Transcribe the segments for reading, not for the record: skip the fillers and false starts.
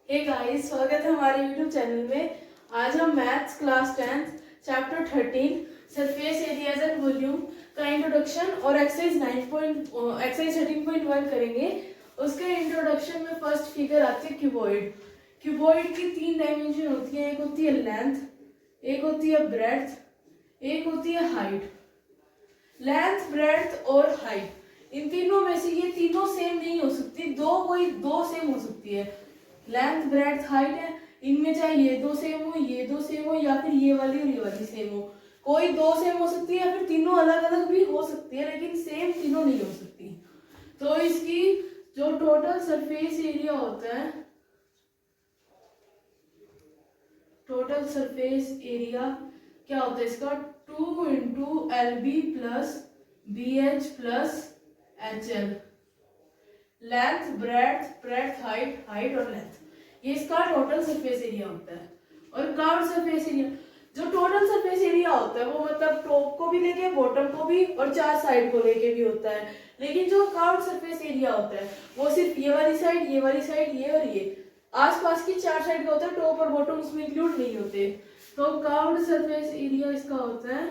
Hey guys, स्वागत है हमारे YouTube चैनल में। आज हम maths class 10 chapter 13 surface areas and volume का इंट्रोडक्शन और एक्सरसाइज 13.1 करेंगे। उसके इंट्रोडक्शन में फर्स्ट फिगर आती है क्यूबॉइड। क्यूबॉइड की तीन डायमेंशन होती है, एक होती है लेंथ, एक होती है ब्रेड्थ, एक होती है हाइट। लेंथ, ब्रेड्थ और हाइट, इन तीनों में से ये तीनों सेम नहीं हो सकती, दो सेम हो सकती है। लेंथ, ब्रेड्थ, हाइट है, इनमें चाहे ये दो सेम हो, ये दो सेम हो, या फिर ये वाली और ये वाली सेम हो। कोई दो सेम हो सकती है या फिर तीनों अलग अलग भी हो सकती है, लेकिन सेम तीनों नहीं हो सकती। तो इसकी जो टोटल सरफेस एरिया होता है, टोटल सरफेस एरिया क्या होता है इसका, 2 into LB plus BH plus HL। Length, breadth, height और लेंथ, ये इसका टोटल सरफेस एरिया होता है। और कर्व्ड सरफेस एरिया, जो टोटल सरफेस एरिया होता है वो मतलब टॉप को भी लेके, बॉटम को भी और चार साइड को लेके भी होता है। लेकिन जो कर्व्ड सरफेस एरिया होता है वो सिर्फ ये वाली साइड, ये वाली साइड, ये और ये आसपास की चार साइड का होता है, टॉप और बॉटम उसमें इंक्लूड नहीं होते। तो कर्व्ड सरफेस एरिया इसका होता है,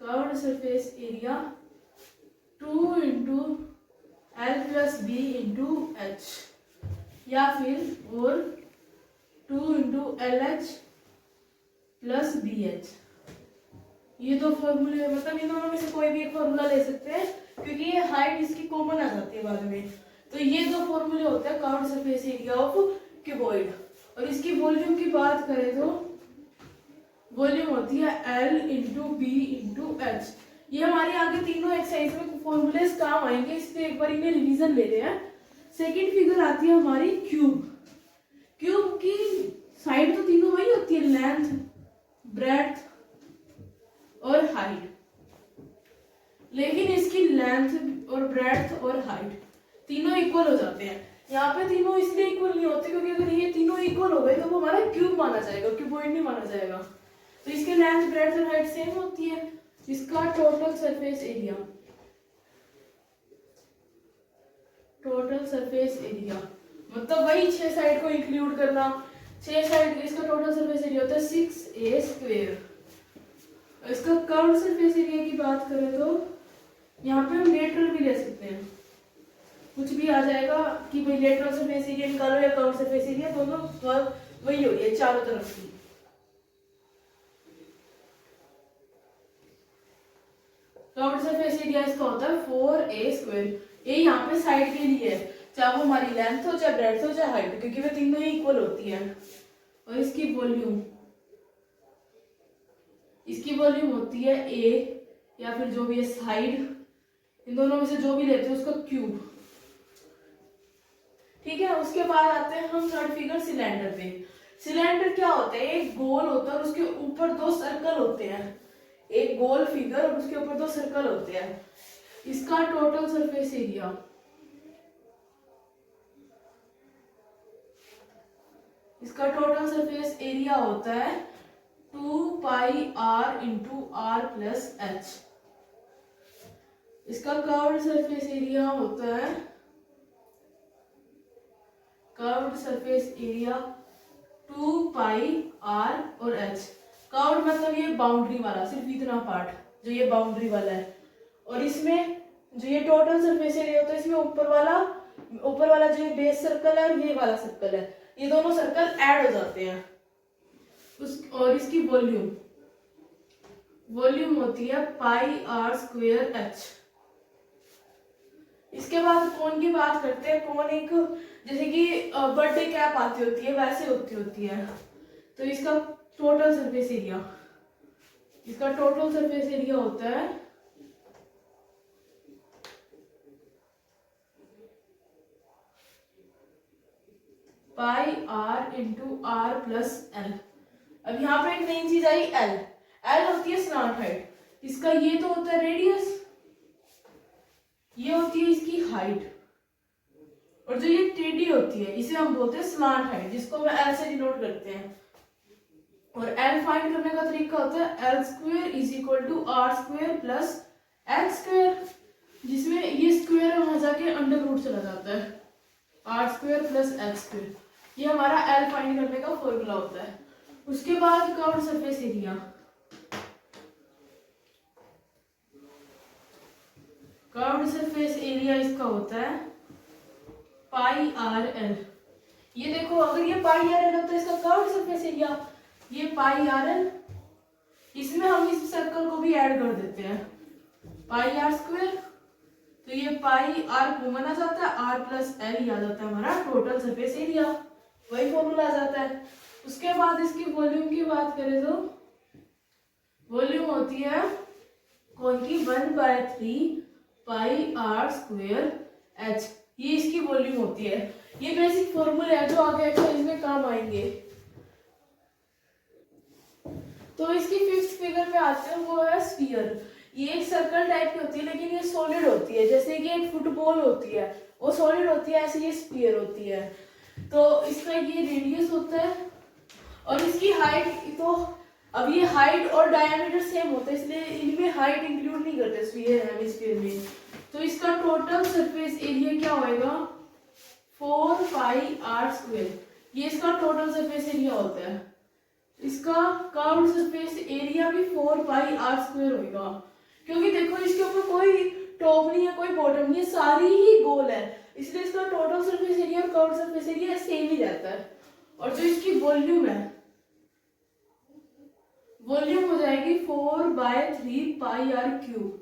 curved surface area 2 into L plus B into H, या फिर और 2 इंटू LH प्लस BH। ये दो फॉर्मूले, मतलब इन दोनों में से कोई भी एक फॉर्मूला ले सकते हैं, क्योंकि ये हाइट इसकी कॉमन आ जाती है बाद में। तो ये दो फॉर्मूले होते हैं curved surface area of cuboid. और इसकी वॉल्यूम की बात करें तो वॉल्यूम होती है L into B into H। ये हमारी आगे तीनों एक्सरसाइज में फॉर्मूलेस काम आएंगे, इसलिए एक बार इन्हें रिवीजन ले रहे हैं। सेकंड फिगर आती है हमारी क्यूब। क्यूब की साइड तो तीनों वही होती है, लेंथ, ब्रेड्थ और हाइट। लेकिन इसकी लेंथ और ब्रेड्थ और हाइट तीनों इक्वल हो जाते हैं। यहाँ पे तीनों इसलिए इक्वल नहीं होते क्योंकि अगर ये तीनों इक्वल हो गए तो वो हमारा क्यूब माना जाएगा, क्यूबॉइड नहीं माना जाएगा। तो इसके लेंथ, ब्रेड्थ और हाइट सेम होती है। इसका total surface area, total surface area मतलब वही 6 साइड को इंक्लूड करना, 6 साइड, इसका टोटल सरफेस एरिया होता है 6A स्क्वायर। इसका कर्व्ड सरफेस एरिया की बात करें तो यहाँ पे हम लेटरल भी ले सकते हैं, कुछ भी आ जाएगा कि भाई लेटरल सरफेस एरिया निकालो या कर्व्ड सरफेस एरिया, दोनों वही हो रही है चारों तरफ की। कर्व्ड सरफेस एरिया इसका होता है 4A स्क्वायर। ये यहाँ पे साइड के लिए है, चाहे वो हमारी लेंथ हो, चाहे ब्रेड्थ हो, चाहे हाइट, क्योंकि वे तीनों ही इक्वल होती है। और इसकी वॉल्यूम होती है A, या फिर जो भी है साइड, इन दोनों में से जो भी लेते हैं उसका क्यूब। ठीक है, उसके बाद आते हैं हम थर्ड फिगर सिलेंडर पे। सिलेंडर क्या होता है, एक गोल होता है और उसके ऊपर दो सर्कल होते हैं, एक गोल फिगर और उसके ऊपर दो सर्कल होते हैं। इसका टोटल सरफेस एरिया, इसका टोटल सरफेस एरिया होता है 2 पाई R into R plus H। इसका कर्व्ड सरफेस एरिया होता है, कर्व्ड सरफेस एरिया 2 पाई R और H। कर्व्ड मतलब ये बाउंड्री वाला, सिर्फ इतना पार्ट जो ये बाउंड्री वाला है। और इसमें जो ये टोटल सरफेस एरिया होता है, इसमें ऊपर वाला जो ये बेस सर्कल है और ये वाला सर्कल है, ये दोनों सर्कल ऐड हो जाते हैं। और इसकी वॉल्यूम होती है पाई R स्क्वायर H। इसके बाद कोन की बात करते हैं। कोन एक, जैसे कि बर्थडे कैप आती होती है वैसे होती है। तो इसका टोटल सरफेस एरिया होता है पाई R into R plus L। अब यहाँ पे एक नई चीज आई, L होती है स्लांट हाइट। इसका ये तो होता है रेडियस, ये होती है इसकी हाइट, और जो ये टेढ़ी होती है इसे हम बोलते हैं स्लांट हाइट, जिसको हम L से डिनोट करते हैं। और L फाइंड करने का तरीका होता है L square is equal to R square plus H square, जिसमें ये स्क्वायर वहां जाके अंडर रूट चला जाता है। R square plus H square, ये हमारा एल फाइंड करने का फॉर्मूला होता है। उसके बाद curved surface area, curved surface area इसका होता है पाई आर एल। ये देखो अगर ये पाई आर एल होता है इसका कर्व्ड सरफेस एरिया, ये पाई आर एल, इसमें हम इस सर्कल को भी ऐड कर देते हैं पाई आर स्क्वायर, तो ये पाई आर कॉमन आ जाता है, आर प्लस एल ही आ जाता है हमारा टोटल सरफेस एरिया, वही फॉर्मूला आ जाता है। उसके बाद इसकी वॉल्यूम की बात करें तो वॉल्यूम होती है कौन की 1/3 पाई आर स्क्वायर एच, ये इसकी वॉल्यूम होती है। ये बेसिक फॉर्मूले है जो आगे एक्सरसाइज में काम आएंगे। तो इसकी फिफ्थ फिगर पे आते हैं, वो है स्फीयर। ये एक सर्कल टाइप की होती है लेकिन ये सॉलिड होती है, जैसे कि एक फुटबॉल होती है वो सॉलिड होती है, ऐसे ये स्फीयर होती है। तो इसका ये रेडियस होता है और इसकी हाइट, तो अब ये हाइट और डायमीटर सेम होता है इसलिए इनमें हाइट इंक्लूड नहीं करते स्फीयर हेमिस्फीयर में। तो इसका टोटल सरफेस एरिया क्या होएगा 4 पाई आर स्क्वायर, ये इसका टोटल सरफेस एरिया होता है। इसका कर्व्ड सरफेस एरिया भी 4 पाई आर स्क्वायर होगा, क्योंकि देखो इसके ऊपर कोई टॉप नहीं है कोई बॉटम नहीं है, सारी ही गोल है, इसलिए इसका टोटल सरफेस एरिया और कर्व्ड सरफेस एरिया सेम ही रहता है। और जो इसकी वॉल्यूम है, वॉल्यूम हो जाएगी 4/3 पाई आर क्यूब,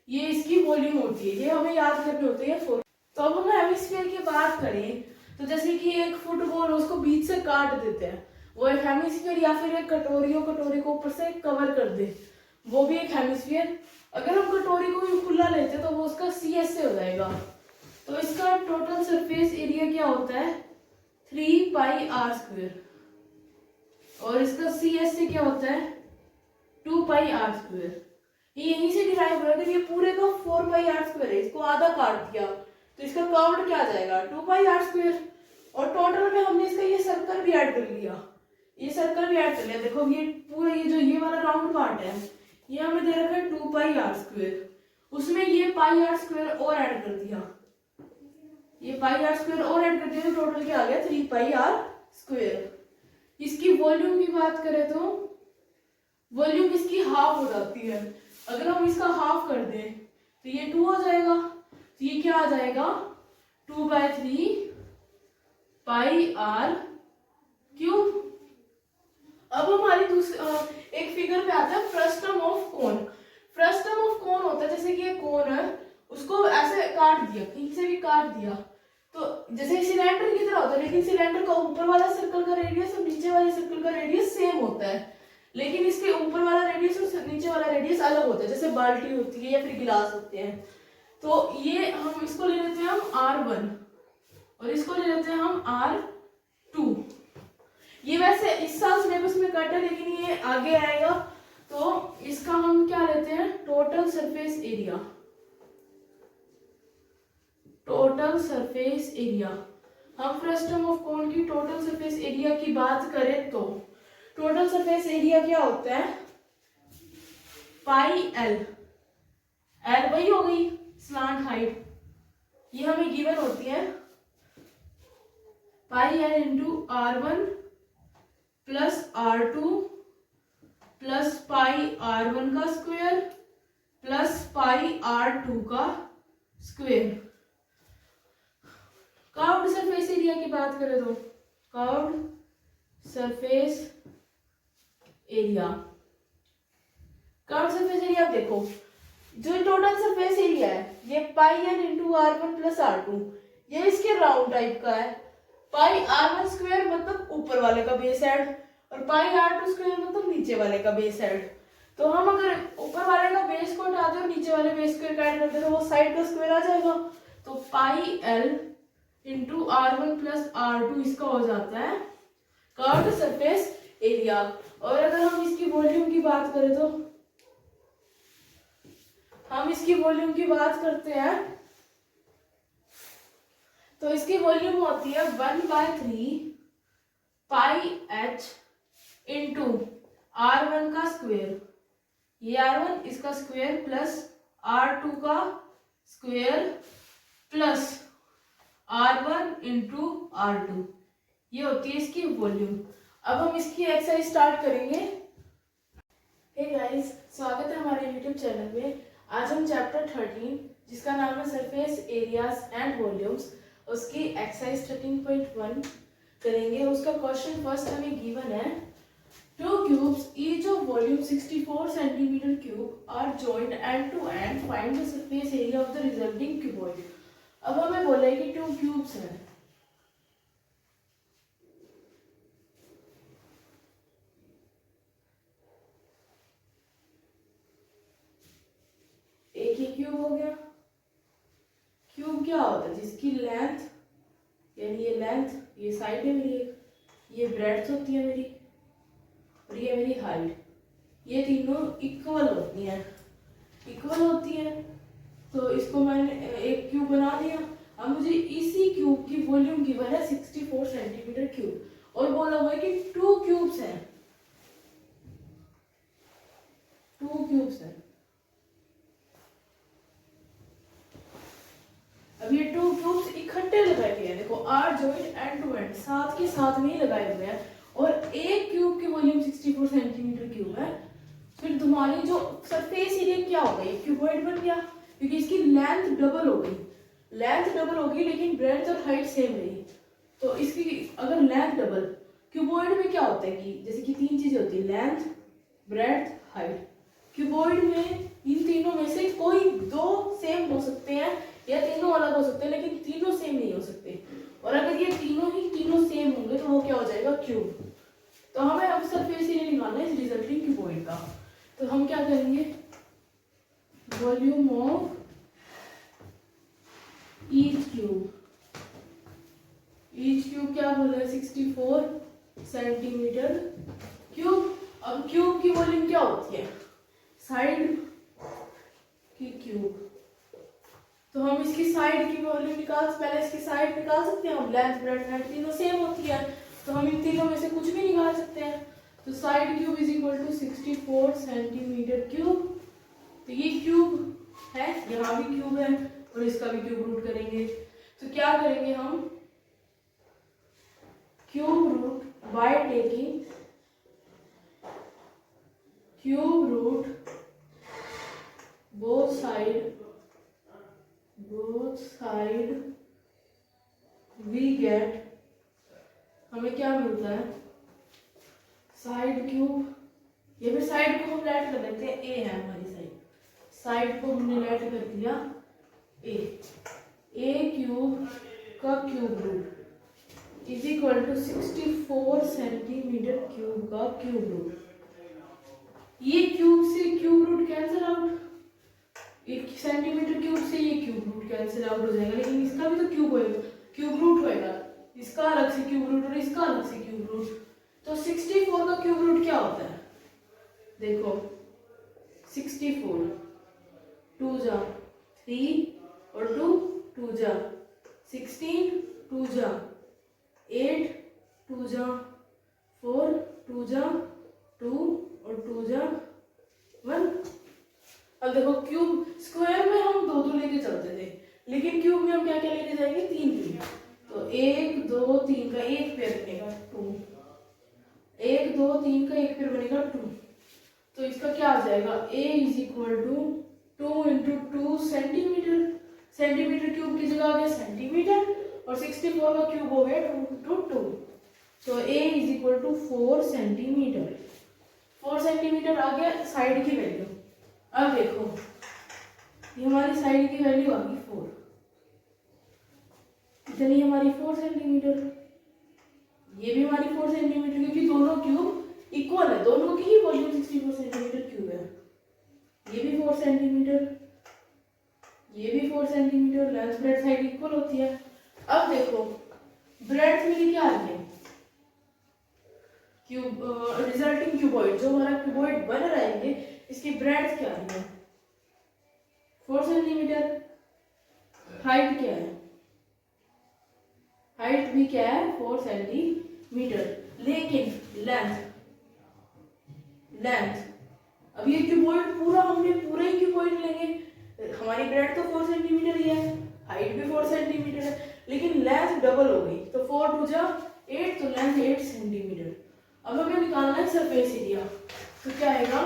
ये इसकी वॉल्यूम होती है, ये हमें याद करनी होती है 4। तो अब हम हेमिस्फीयर की बात करें तो जैसे कि एक फुटबॉल उसको बीच से काट देते हैं, वो एक हेमिस्फीयर, या फिर एक कटोरी को ऊपर से कवर कर दे, वो भी एक हेमिस्फीयर। अगर हम कटोरी को भी खुला लेते तो वो उसका CS से हो जाएगा। तो इसका टोटल सरफेस एरिया क्या होता है 3 पाई आर स्क्वायर, और इसका CS से क्या होता है 2 पाई आर स्क्वायर। ये यहीं से डिराइव हुआ, अगर ये पूरे का 4 पाई आर स्क्वायर है, इसको आधा काट दिया तो इसका कर्व्ड क्या आ जाएगा 2 पाई आर स्क्वायर। और टोटल में हमने इसका ये सर्कल भी ऐड कर लिया, ये सर्कल भी ऐड कर लिया। देखो ये पूरा ये जो ये वाला राउंड पार्ट है ये हमें दे रखा है 2 पाई आर स्क्वायर, उसमें ये पाई आर स्क्वायर और ऐड कर दिया, ये पाई आर स्क्वायर और ऐड कर दिया, तो टोटल क्या आ गया 3 पाई आर स्क्वायर। इसकी वॉल्यूम की बात करें तो वॉल्यूम इसकी हाफ हो जाती है, अगर हम इसका हाफ कर दें तो ये 2 हो जाएगा, तो ये क्या आ जाएगा 2/3 पाई आर क्यूब। अब हमारी एक फिगर पे आता है frustum of cone. Frustum of cone होता है जैसे कि ये कोन है उसको ऐसे काट दिया, कहीं से भी काट दिया, तो जैसे सिलेंडर की तरह होता है, लेकिन सिलेंडर का ऊपर वाला सर्कल का रेडियस और नीचे वाले सर्कल का रेडियस सेम होता है, लेकिन इसके ऊपर वाला रेडियस और नीचे वाला रेडियस अलग होता है, जैसे बाल्टी होती है या फिर गिलास होते हैं। तो ये हम इसको ले लेते हैं हम R1 और इसको ले लेते हैं हम R2। ये वैसे इस साल सिलेबस में कट है लेकिन ये आगे आएगा, तो इसका हम क्या लेते हैं total surface area, total surface area. हम फ्रस्टम ऑफ कोन की टोटल सरफेस एरिया की बात करें तो टोटल सरफेस एरिया क्या होता है पाई एल, एल वही हो गई स्लांट हाइट, ये हमें गिवन होती है pi L into R1 plus R2 plus pi R1 का स्क्वायर प्लस पाई R2 का स्क्वायर। कर्व्ड सरफेस एरिया की बात करें तो curved surface area, curved surface area आप देखो जो टोटल सरफेस एरिया है ये pi L into R1 plus R2, ये इसके राउंड टाइप का है, पाई R1 स्क्वायर मतलब ऊपर वाले का बेस हेड और पाई R2 स्क्वायर मतलब नीचे वाले का बेस हेड। तो हम अगर ऊपर वाले का बेस को हटा दें और नीचे वाले बेस को ऐड कर दें तो वो साइड का स्क्वायर आ जाएगा, तो pi L into R1 plus R2 इसका हो जाता है कर्व्ड सरफेस एरिया। और अगर हम इसकी वॉल्यूम की बात करें तो हम इसकी वॉल्यूम की बात करते हैं तो इसकी वॉल्यूम होती है 1/3 पाई एच इंटू R1 का स्क्वायर, ये R1 इसका स्क्वायर प्लस R2 का square plus R1 into R2, ये होती है इसकी वॉल्यूम। अब हम इसकी एक्सरसाइज स्टार्ट करेंगे। हे गाइस, स्वागत है हमारे यूट्यूब चैनल में। आज हम चैप्टर 13 जिसका नाम है सरफेस एरियाज एंड वॉल्यूम्स, उसकी एक्सरसाइज 13.1 करेंगे। उसका क्वेश्चन फर्स्ट हमें गिवन है, two cubes each of volume 64 centimetre cube are joined end to end, find the surface area of the resulting cuboid. अब हमें बोला है कि टू क्यूब्स हैं, एक ही क्यूब हो गया। क्यूब क्या होता है? जिसकी लेंथ, यानी ये लेंथ, ये साइड है मेरी, ये ब्रेड्थ होती है मेरी, और ये मेरी हाइट, ये तीनों इक्वल होती हैं, इक्वल होती हैं। तो इसको मैंने एक क्यूब बना दिया। अब मुझे इसी क्यूब की वॉल्यूम गिवन है 64 सेंटीमीटर क्यूब, और बोला हुआ है कि टू क्यूब्स हैं, टू क्यूब्स हैं। अब ये टू क्यूब्स इकट्ठे लगाए गए हैं, देखो are joined end to end, साथ के साथ में ही लगाए हुए हैं, और एक क्यूब की वॉल्यूम 64 सेंटीमीटर क्यूब है। फिर तुम्हारी जो सरफेस एरिया क्या होगा, ये क्यूबॉइड बन गया, क्योंकि इसकी लेंथ डबल हो गई, लेंथ डबल होगी लेकिन ब्रेड्थ और हाइट सेम रही। तो इसकी अगर लेंथ डबल, क्यूबॉइड में क्या होता है कि जैसे कि तीन चीजें होती है, लेंथ, ब्रेड्थ, हाइट। क्यूबॉइड में इन तीनों में से कोई दो सेम हो सकते हैं या तीनों अलग हो सकते हैं, लेकिन तीनों सेम नहीं हो सकते। और अगर ये तीनों ही तीनों सेम होंगे तो वो क्या हो जाएगा, क्यूब। तो हमें अब सरफेस एरिया निकालना है इस रिजल्टिंग क्यूबॉइड का। तो हम क्या करेंगे, volume of each cube, each cube क्या बोला है, 64 सेंटीमीटर क्यूब। अब क्यूब की वॉल्यूम क्या होती है, साइड की क्यूब। तो हम इसकी साइड की वॉल्यूम निकाल, पहले इसकी साइड निकाल सकते हैं हम, लेंथ ब्रेड्थ हाइट तीनों सेम होती है, तो हम इन तीनों में से कुछ भी निकाल सकते हैं। तो side cube is equal to 64 centimetre cube. तो ये क्यूब है, यहाँ भी क्यूब है, और इसका भी क्यूब रूट करेंगे। तो क्या करेंगे हम, cube root by taking cube root both side we get, हमें क्या मिलता है, साइड क्यूब। ये भी साइड को हम लेट कर लेते हैं, ए है हमारी साइड, साइड को हमने लेट कर दिया ए क्यूब का cube root is equal to 64 centimetre cube का क्यूब रूट। ये क्यूब से क्यूब रूट कैंसिल आउट, एक सेंटीमीटर क्यूब से ये क्यूब रूट कैंसिल आउट हो जाएगा, लेकिन इसका भी तो क्यूब होएगा, क्यूब रूट होएगा, इसका अलग से क्यूब रूट और इसका अलग से क्यूब रूट। तो 64 का क्यूब रूट क्या होता है, देखो 64, 2 जा 3 और 2 जा 16, 2 जा 8, 2 जा 4, 2 जा 2 और 2 जा 1। अब देखो क्यूब, स्क्वायर में हम दो लेके चलते थे, लेकिन क्यूब में हम क्या क्या लेके जाएंगे, 3। तो 1 2 3 का एक पेयर बनेगा 2, 1 2 3 का एक पेयर बनेगा 2। तो इसका क्या आ जाएगा, a is equal to 2 into 2 centimetre, centimetre cube की जगह आ गया सेंटीमीटर, और 64 का क्यूब हो गया 2 इंटू 2। तो a is equal to 4 centimetre, 4 centimetre आ गया साइड की वैल्यू। अब देखो ये हमारी साइड की वैल्यू आ गई 4, इतनी हमारी 4 सेंटीमीटर, ये भी हमारी 4 सेंटीमीटर, क्योंकि दोनों क्यूब इक्वल है, दोनों की ही वॉल्यूम 64 सेंटीमीटर क्यूब है। ये भी 4 सेंटीमीटर, ये भी 4 centimetre, length breadth height equal होती है। अब देखो ब्रेड्थ मेरी क्या आ रही है, क्यूब रिजल्टिंग क्यूबॉइड, जो हमारा क्यूबॉइड बन रहा है इसकी ब्रेड्थ क्या आ रही है, 4 सेंटीमीटर। हाइट क्या है, हाइट भी क्या है, 4 सेंटीमीटर, लेकिन लेंथ, अब ये क्यूबॉइड पूरा, हमने पूरा ही क्यूबॉइड लेंगे, हमारी ब्रेड्थ तो 4 सेंटीमीटर ही है, हाइट भी 4 सेंटीमीटर है, लेकिन लेंथ डबल हो गई, तो 4 टू जा 8, तो लेंथ 8 सेंटीमीटर। अब हमें निकालना है सरफेस एरिया, तो क्या आएगा,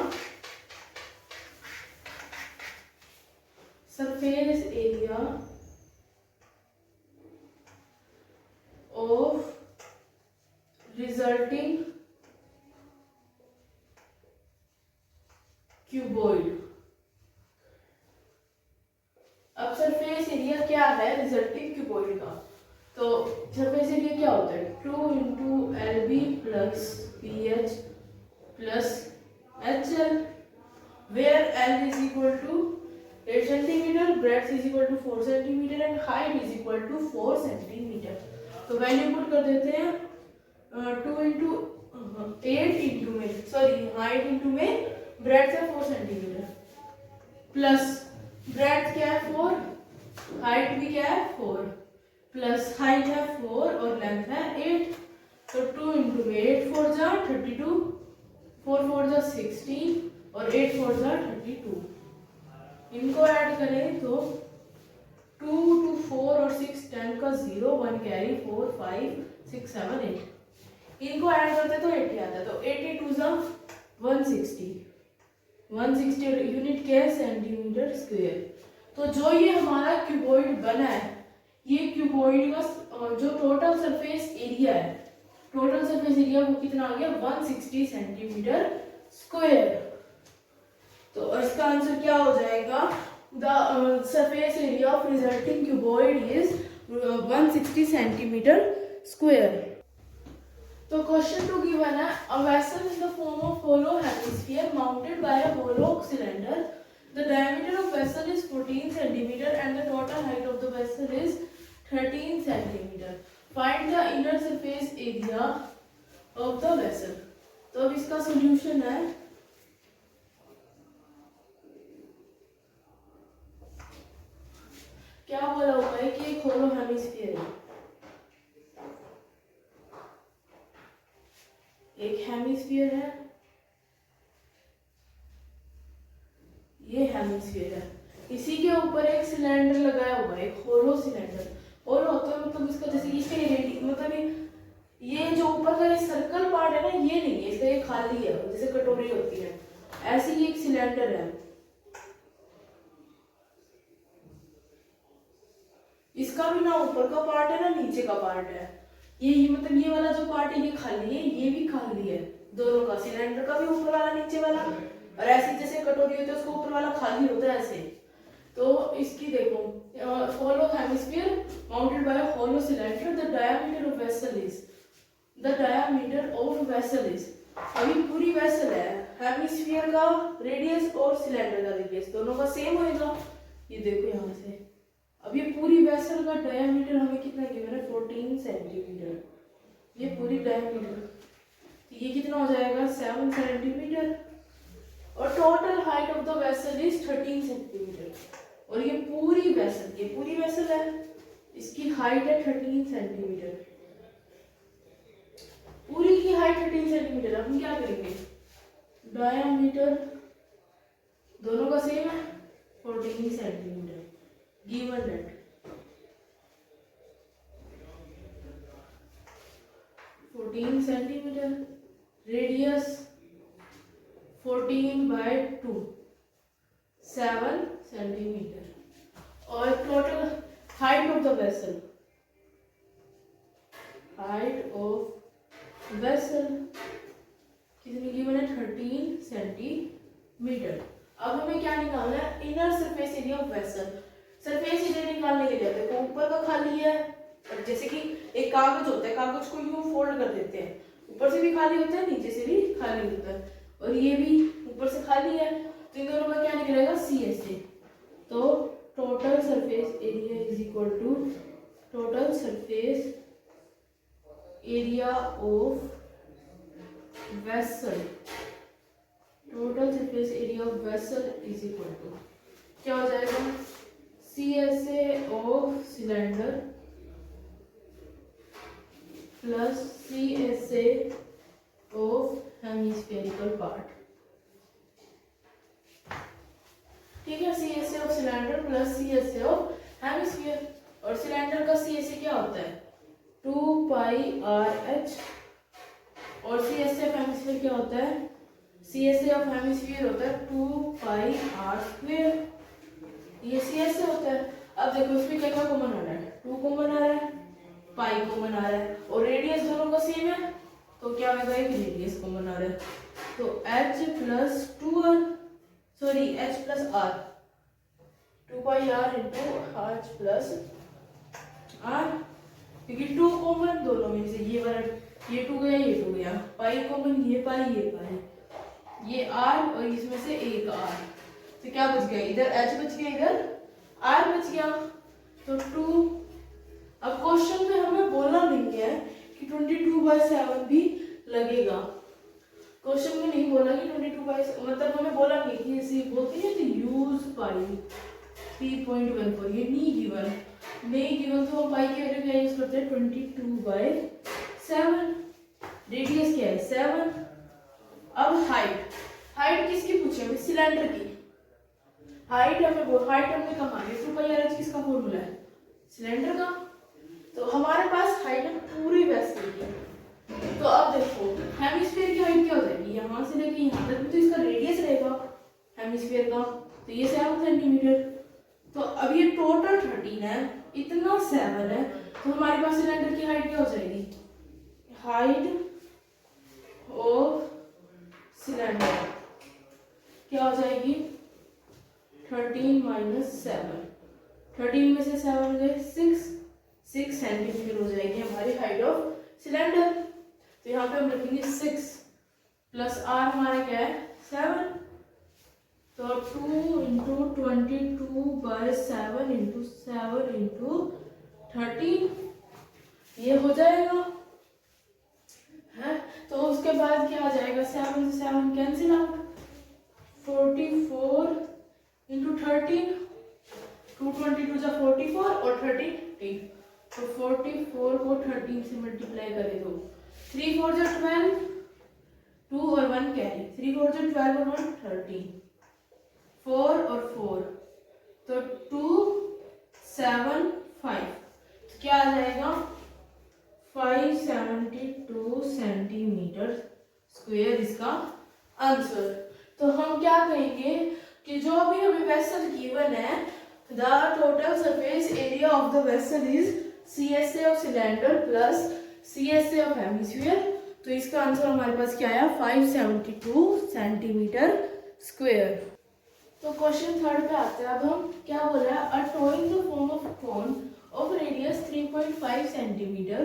surface area of resulting cuboid. अब सरफेस एरिया क्या है रिजल्टिंग क्यूबॉइड का, तो सरफेस एरिया क्या होता है, 2 into L B plus P H plus H L, where L is equal to 8 centimetre, breadth is equal to 4 centimetre and height is equal to 4 centimetre. तो value put कर देते हैं, 2 into 8 into में, sorry height into में breadth है 4 centimetre, plus breadth क्या है 4, height भी क्या है 4, प्लस हाइट है 4 और लेंथ है 8, तो 2 इंटू 8 4 जा 32, 4 4 जा 16 और 8 4 जा 32। इनको ऐड करें तो 2 2 4 और 6 10 का 0, 1 कैरी 4 5 6 7 8, इनको ऐड करते तो 80 आता है, तो 82 जा 160, 160 यूनिट क्या है सेंटीमीटर स्क्वायर। तो जो ये हमारा क्यूबॉइड बना है, ये क्यूबॉइड का जो टोटल सरफेस एरिया है, टोटल सरफेस एरिया वो कितना आ गया 160 सेंटीमीटर स्क्वायर। तो इसका आंसर क्या हो जाएगा, the surface area of resulting cuboid is 160 centimetre square. तो क्वेश्चन 2 गिवन है, a vessel in the form of hollow hemisphere mounted by a hollow cylinder, the diameter of vessel is 14 centimeter and the total height of the vessel is 13 centimeter. Find the inner surface area of the vessel. तो अब इसका solution है, क्या बोला हुआ है कि एक होलो हेमिस्फीयर है, एक हेमिस्फीयर है, ये हेमिस्फीयर है, इसी के ऊपर एक सिलेंडर लगाया हुआ है, एक होलो सिलेंडर। होलो होता है मतलब इसका जैसे इसका मतलब ये जो ऊपर का सर्कल पार्ट है ना, ये नहीं है इसका, ये खाली है, जैसे कटोरी होती है ऐसे ही एक सिलेंडर है। इसका भी ना ऊपर का पार्ट है ना नीचे का पार्ट है, ये मतलब ये वाला जो पार्ट है ये खाली है, ये भी खाली है, दोनों का, सिलेंडर का भी ऊपर वाला नीचे वाला, और ऐसे जैसे कटोरी होती है उसको ऊपर वाला खाली होता है ऐसे। तो इसकी देखो, hollow hemisphere mounted by a hollow cylinder, the diameter of vessel is, the diameter of vessel is, अभी पूरी वेसल है, हेमिस्फीयर का रेडियस और सिलेंडर का रेडियस दोनों का सेम होएगा, ये देखो यहाँ से। अब ये पूरी वेसल का डायमीटर हमें कितना गिवन है 14 सेंटीमीटर, ये पूरी डायमीटर, तो ये कितना हो जाएगा 7 सेंटीमीटर, और total height of the vessel is 13 centimetre, और ये पूरी वेसल है, इसकी हाइट है 13 सेंटीमीटर, पूरी की हाइट 13 सेंटीमीटर। अब हम क्या करेंगे, डायमीटर दोनों का सेम है 14 centimetre, given that 14 centimetre, radius 14 by 2 7 centimetre, और total height of the vessel, height of vessel कितनी गिवन है 13 सेंटीमीटर। अब हमें क्या निकालना है, inner surface area of vessel. Surface area निकालने के लिए देखो ऊपर का खाली है, और जैसे कि एक कागज होता है, कागज को यूं फोल्ड कर देते हैं, ऊपर से भी खाली होता है नीचे से भी खाली होता है, और ये भी ऊपर से खाली है, तो इन दोनों का क्या निकलेगा CSA। तो total surface area is equal to total surface area of vessel, total surface area of vessel is equal to क्या हो जाएगा, CSA of cylinder plus CSA of hemispherical part, ठीक है, CSA of cylinder plus CSA of hemisphere. और cylinder का C S ए क्या होता है 2 पाई आर एच, और C S A of hemisphere क्या होता है, C S A of hemisphere होता है 2 पाई आर स्क्वायर, ये सी एस ए होता है। अब देखो इसमें क्या क्या कॉमन आ रहा है, 2 कॉमन आ रहा है, पाई कॉमन आ रहा है, और रेडियस दोनों का सेम है, तो क्या होगा एक रेडियस कॉमन आ रहा है, तो h plus 2r, sorry h plus r, 2 पाई r into h plus r, क्योंकि 2 कॉमन दोनों में से, ये वाला ये 2 गया ये 2 गया, पाई कॉमन, ये पाई ये r और इसमें से एक r, तो क्या बच गया, इधर h बच गया इधर r बच गया, तो 2। अब क्वेश्चन में हमें बोला नहीं है कि 22/7 भी लगेगा, क्वेश्चन में नहीं बोला कि 22/7, मतलब हमें बोला नहीं कि ऐसे बोलते हैं तो यूज पाई 3.14, ये नहीं गिवन तो हम पाई की वैल्यू क्या यूज करते हैं 22/7, रेडियस क्या है 7। अब हाइट किसकी पूछे हमें, सिलेंडर की हाइट हमने कहा है 2 पाई आर एच, किसका फॉर्मूला है सिलेंडर का, तो हमारे पास हाइट है पूरी वेसल की। तो अब देखो हेमिस्फीयर की हाइट क्या हो जाएगी, यहाँ से लेके यहाँ तक भी तो इसका रेडियस रहेगा हेमिस्फीयर का, तो ये 7 सेंटीमीटर, तो अब ये टोटल 13 है, इतना 7 है, तो हमारे पास सिलेंडर की हाइट क्या हो जाएगी, हाइट ऑफ सिलेंडर क्या हो जाएगी 13 माइनस 7, 13 में से 7 गए 6 सेंटीमीटर हो जाएगी हमारी हाइट ऑफ सिलेंडर। तो यहाँ पे हम लिखेंगे 6 प्लस r हमारा क्या है 7, तो 2 इंटू 22/7 इंटू 7 इंटू 13, ये हो जाएगा है। तो उसके बाद क्या आ जाएगा, 7 से 7 कैंसिल आउट, 44 इंटू 13, 222 जा 44 और 13, तो 44 को 13 से मल्टीप्लाई करें तो 3 4 जा 12, 2 और 1 कैरी, 3 4 जा 12 और 1 13, 4 और 4, तो 2 7 5, तो क्या आ जाएगा 572 सेंटीमीटर स्क्वायर इसका आंसर। तो हम क्या कहेंगे कि जो भी हमें वेसल गिवन है, the total surface area of the vessel is CSA of cylinder plus CSA of hemisphere, तो इसका आंसर हमारे पास क्या आया 572 सेंटीमीटर स्क्वायर। तो क्वेश्चन 3 पे आते हैं। अब हम क्या बोल रहे हैं, a toy in the form of cone of radius 3.5 centimetre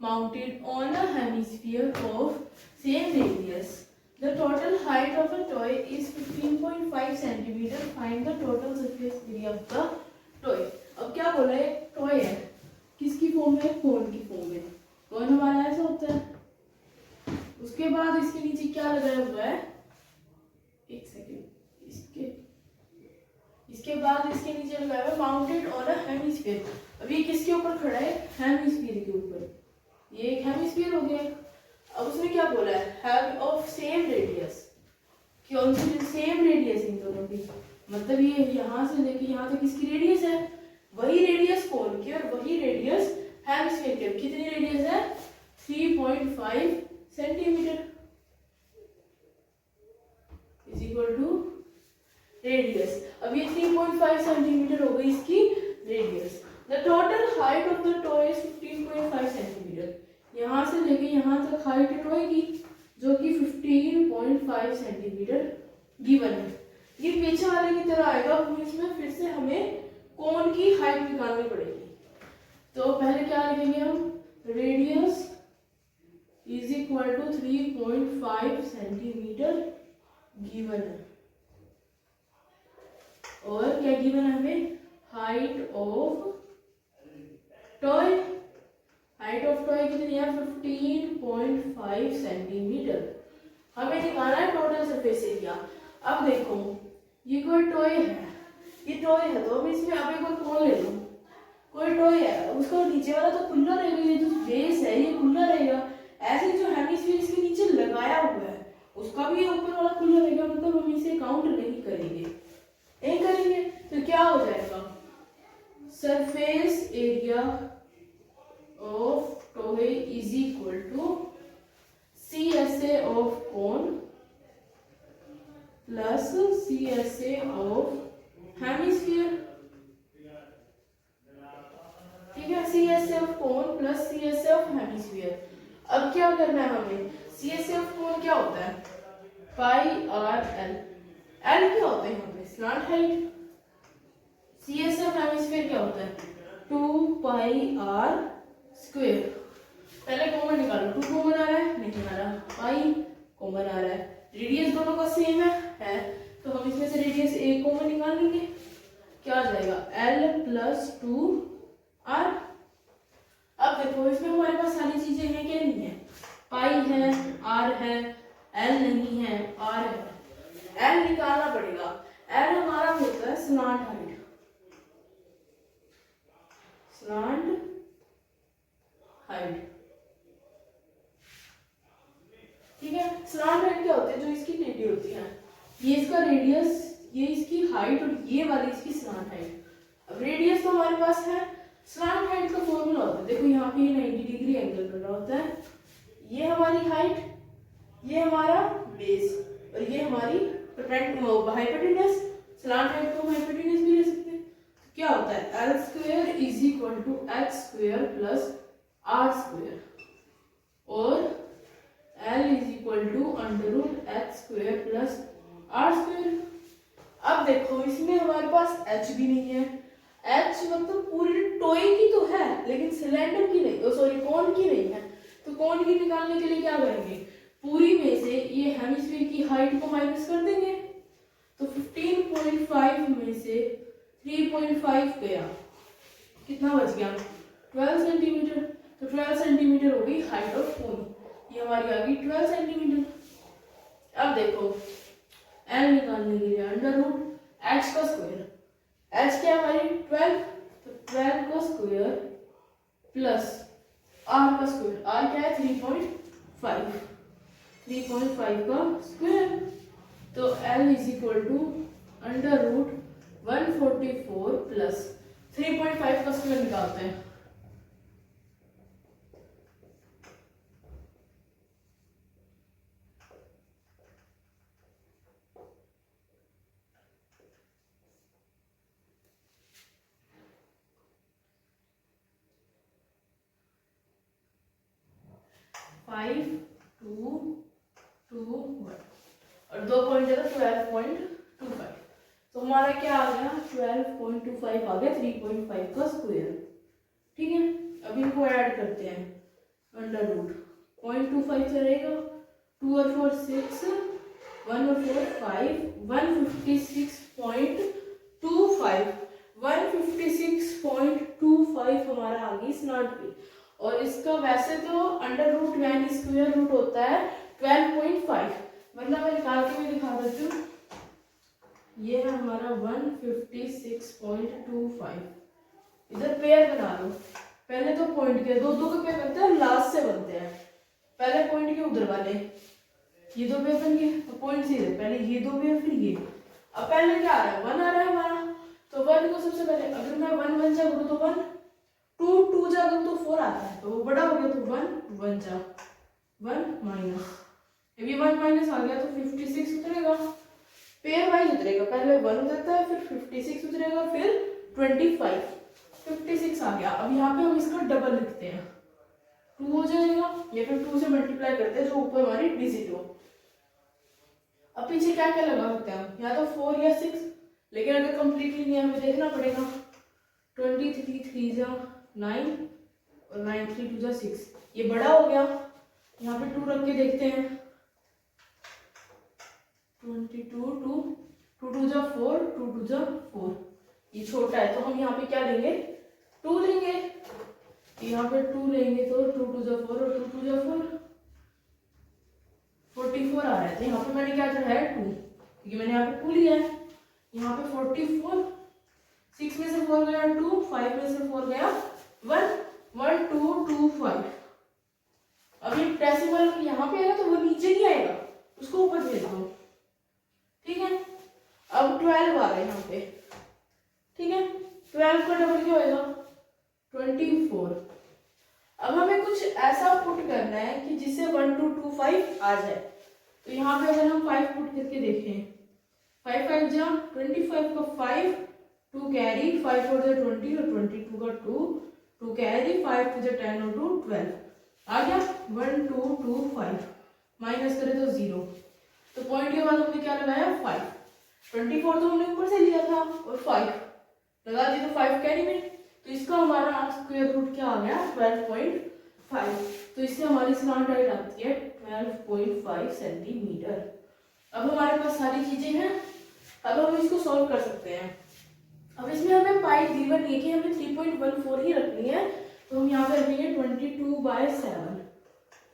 mounted on a hemisphere of same radius. The total height of a toy is 15.5 centimeter. Find the total surface area of the toy. अब क्या बोला है, toy है, किसकी form में, कोन की form में, कोन हमारा ऐसा होता है। उसके बाद इसके नीचे क्या लगाया हुआ है, एक सेकेंड, इसके बाद इसके नीचे लगाया हुआ है माउंटेड ऑन अ हेमिस्फीयर। अब ये किसके ऊपर खड़ा है, हेमिस्फीयर के ऊपर, ये एक हेमिस्फीयर हो गया। अब उसने क्या बोला है, हैव ऑफ सेम रेडियस, कौन सी सेम रेडियस इन दोनों की, मतलब ये यहाँ से लेके यहाँ तक इसकी रेडियस है, वही रेडियस कोन की और वही रेडियस हेमिस्फीयर की। कितनी रेडियस है 3.5 centimetre is equal to radius. अब ये 3.5 सेंटीमीटर हो गई इसकी radius. The total height of the toy is 15.5 centimetre, यहाँ से लेके यहाँ तक हाइट टॉय की जो कि 15.5 सेंटीमीटर गिवन है। ये पीछे वाले की तरह आएगा, इसमें फिर से हमें कोन की हाइट निकालनी पड़ेगी। तो पहले क्या लिखेंगे हम, radius is equal to 3.5 centimetre given है, और क्या गिवन है हमें, height of toy, height of toy कितनी है 15.5 सेंटीमीटर। हमें निकालना है टोटल सरफेस एरिया। अब देखो ये कोई टॉय है, ये टॉय है तो हम इसमें अब एक और कौन ले लो, कोई टॉय है, उसका नीचे वाला तो खुला रहेगा, ये जो बेस है ये खुला रहेगा। ऐसे जो हेमिस्फीयर इसके नीचे लगाया हुआ है उसका भी ऊपर वाला खुला रहेगा, मतलब हम इसे काउंट नहीं करेंगे, नहीं करेंगे। तो क्या हो जाएगा, surface area plus CSF hemisphere. अब क्या करना है हमें, CSF कोण क्या होता है, पाई आर एल। एल क्या होता है यहाँ पे, स्लांट हाइट। CSF हेमिस्फीयर क्या होता है, 2 पाई आर स्क्वायर। पहले कॉमन निकालो, 2 कॉमन आ रहा है, नहीं आ रहा, पाई कॉमन आ रहा है, रेडियस दोनों का सेम है तो हम इसमें से रेडियस ए कॉमन निकाल लेंगे। क्या आ जाएगा, L प्लस 2R। अब देखो इसमें हमारे पास सारी चीजें हैं क्या, नहीं है, पाई है, R है, L नहीं है, R है। L निकालना पड़ेगा। L हमारा होता है स्लांट हाइट, स्लांट हाइट, ठीक है। स्लांट हाइट क्या होती है, जो इसकी टेढ़ी होती है, ये इसका रेडियस, ये इसकी हाइट और ये वाली इसकी स्लांट हाइट। अब रेडियस तो हमारे पास है, स्लांट हाइट का फॉर्मूला होता है, देखो यहाँ पे 90 डिग्री एंगल बन रहा होता है, ये हमारी हाइट, ये हमारा बेस और ये हमारी हाइपोटेनस। स्लांट हाइट को हाइपोटेनस भी ले सकते हैं। तो क्या होता है, L square is equal to H square plus R square और L is equal to under root H square plus R square. अब देखो इसमें हमारे पास H भी नहीं है, H मतलब पूरी टॉय की तो है लेकिन सिलेंडर की नहीं, सॉरी कोन की नहीं है। तो कोन की निकालने के लिए क्या करेंगे, पूरी में से ये हेमिस्फीयर की हाइट को माइनस कर देंगे। तो 15.5 में से 3.5 गया, कितना बच गया, 12 सेंटीमीटर। तो 12 सेंटीमीटर हो गई हाइट ऑफ कोन, ये हमारी आ गई 12 सेंटीमीटर। अब देखो L निकालने के लिए अंडर रूट H का स्क्वायर, H क्या हमारी 12, तो 12 का स्क्वायर प्लस R का स्क्वायर, R क्या है 3.5, 3.5 का स्क्वायर। तो L is equal to under root 144 plus 3.5 का स्क्वायर निकालते हैं, 5 2 2 1 और 2 पॉइंट है तो 12.25। तो हमारा क्या आ गया, 12.25 आ गया 3.5 का स्क्वायर, ठीक है। अब इनको ऐड करते हैं, अंडर रूट 0.25 से रहेगा, 2 और 4 6, 1 और 4 5, 156.25, 156.25 हमारा आ गई स्लांट की। और इसका वैसे तो अंडर रूट यानी स्क्वायर रूट होता है 12.5, मतलब मैं निकाल के भी दिखा देती हूँ, ये है हमारा 156.25। इधर पेयर बना लो, पहले तो पॉइंट के दो दो के पेयर बनते हैं, लास्ट से बनते हैं, पहले पॉइंट के उधर वाले ये दो पेयर बन गए, तो पॉइंट से इधर पहले ये दो पेयर फिर ये। अब पहले क्या आ रहा है, 1 आ रहा है हमारा, तो 1 को सबसे पहले अगर मैं 1 1 जा करूँ तो 1, 2 2 जा करूँ तो 4 आता है, तो वो बड़ा हो गया तो 1 1 जा 1 माइनस, अभी 1 माइनस आ गया तो 56 उतरेगा, पेयर वाइज उतरेगा, पहले 1 उतरता है फिर 56 उतरेगा फिर 25, 56 आ गया। अब यहाँ पे हम इसका डबल लिखते हैं, 2 हो जाएगा, या फिर 2 से मल्टीप्लाई करते हैं जो ऊपर हमारी डिजिट हो। अब पीछे क्या क्या लगा सकते हैं, या तो 4 या 6, लेकिन अगर कंप्लीटली नहीं हमें देखना पड़ेगा, 23 3 जा 9 और 9 3 2 जा 6, ये बड़ा हो गया, यहाँ पे 2 रख के देखते हैं, 22 2 2 2 जा 4 2 2 जा 4, ये छोटा है तो हम यहाँ पे क्या लेंगे, 2 लेंगे, यहाँ पे 2 लेंगे तो 2 2 जा 4 और 2 2 जा 4, 44 आ रहा है। तो यहाँ पे मैंने क्या चढ़ाया 2, क्योंकि मैंने यहाँ पे 2 लिया है, यहाँ पे 44, 6 में से 4 गया 2, 5 में से 4 गया 1, 1 2 2 5। अब ये डेसिमल यहाँ पे आएगा तो वो नीचे नहीं आएगा, उसको ऊपर भेज दो, ठीक है। अब 12 आ रहा है यहाँ पे, ठीक है, 12 का डबल क्या होगा 24। अब हमें कुछ ऐसा पुट करना है कि जिससे 1 2 2 5 आ जाए। तो यहाँ पे अगर हम 5 पुट करके देखें, 5 5 जा 25 का 5, 2 कैरी, 5 4 जा 20 और 22 का 2, 2 2 कैरी, 5 टू द 10 और 2 12 आ गया। 1 2 2 5 माइनस करें तो 0, तो पॉइंट के बाद हमने क्या लगाया 5। 24 तो हमने ऊपर से लिया था और 5 लगा दिया तो 5 कैरी में, तो इसका हमारा स्क्वायर रूट क्या आ गया 12.5। तो इससे हमारी स्लैंट हाइट आती है 12.5 सेंटीमीटर। अब हमारे पास सारी चीजें हैं, अब हम इसको सॉल्व कर सकते हैं। अब इसमें हमें पाई गिवन है कि हमें 3.14 ही रखनी है, तो हम यहाँ पे रखेंगे 22/7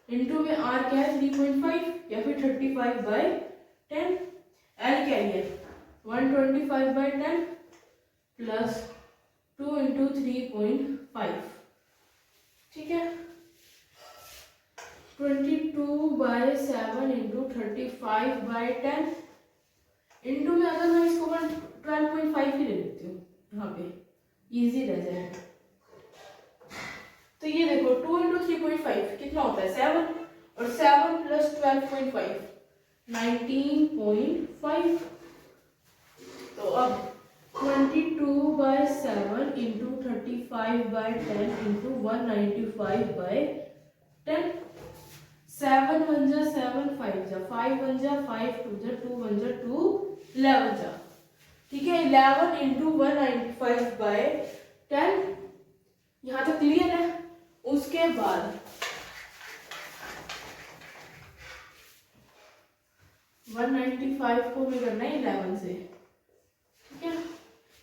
इंटू में आर क्या है 3.5 या फिर 35/10। एल क्या है 125/10 प्लस 2 इंटू 3.5, ठीक है। 22/7 इंटू 35/10 इंटू में अगर मैं इसको 12.5 ही ले लेती हूँ यहाँ पे, इजी रह जाएगा। तो ये देखो 2 इंटू 3.5 कितना होता है 7, और 7 प्लस 12.5 19.5। तो अब 22/7 इंटू 35/10 इंटू 195/10। 7 1 जा 7 5 जा 5 1 जा 5 2 जा 2 1 जा 2 11 जा, ठीक है। 11 इंटू 195/10, यहाँ तक क्लियर है। उसके बाद 195 को भी करना है 11 से, ठीक है।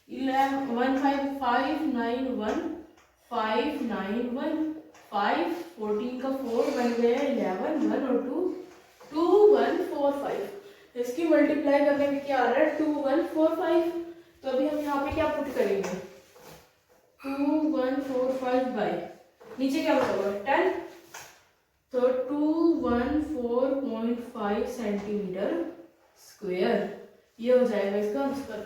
15591 591 5 14 का 4 बन गया 11 1 और 2 2145। इसकी मल्टीप्लाई करने में क्या आ रहा है 2145। तो अभी हम यहाँ पे क्या पुट करेंगे 2145 बाई नीचे क्या बचा हुआ 10, तो 214.5 सेंटीमीटर स्क्वायर ये हो जाएगा इसका आंसर।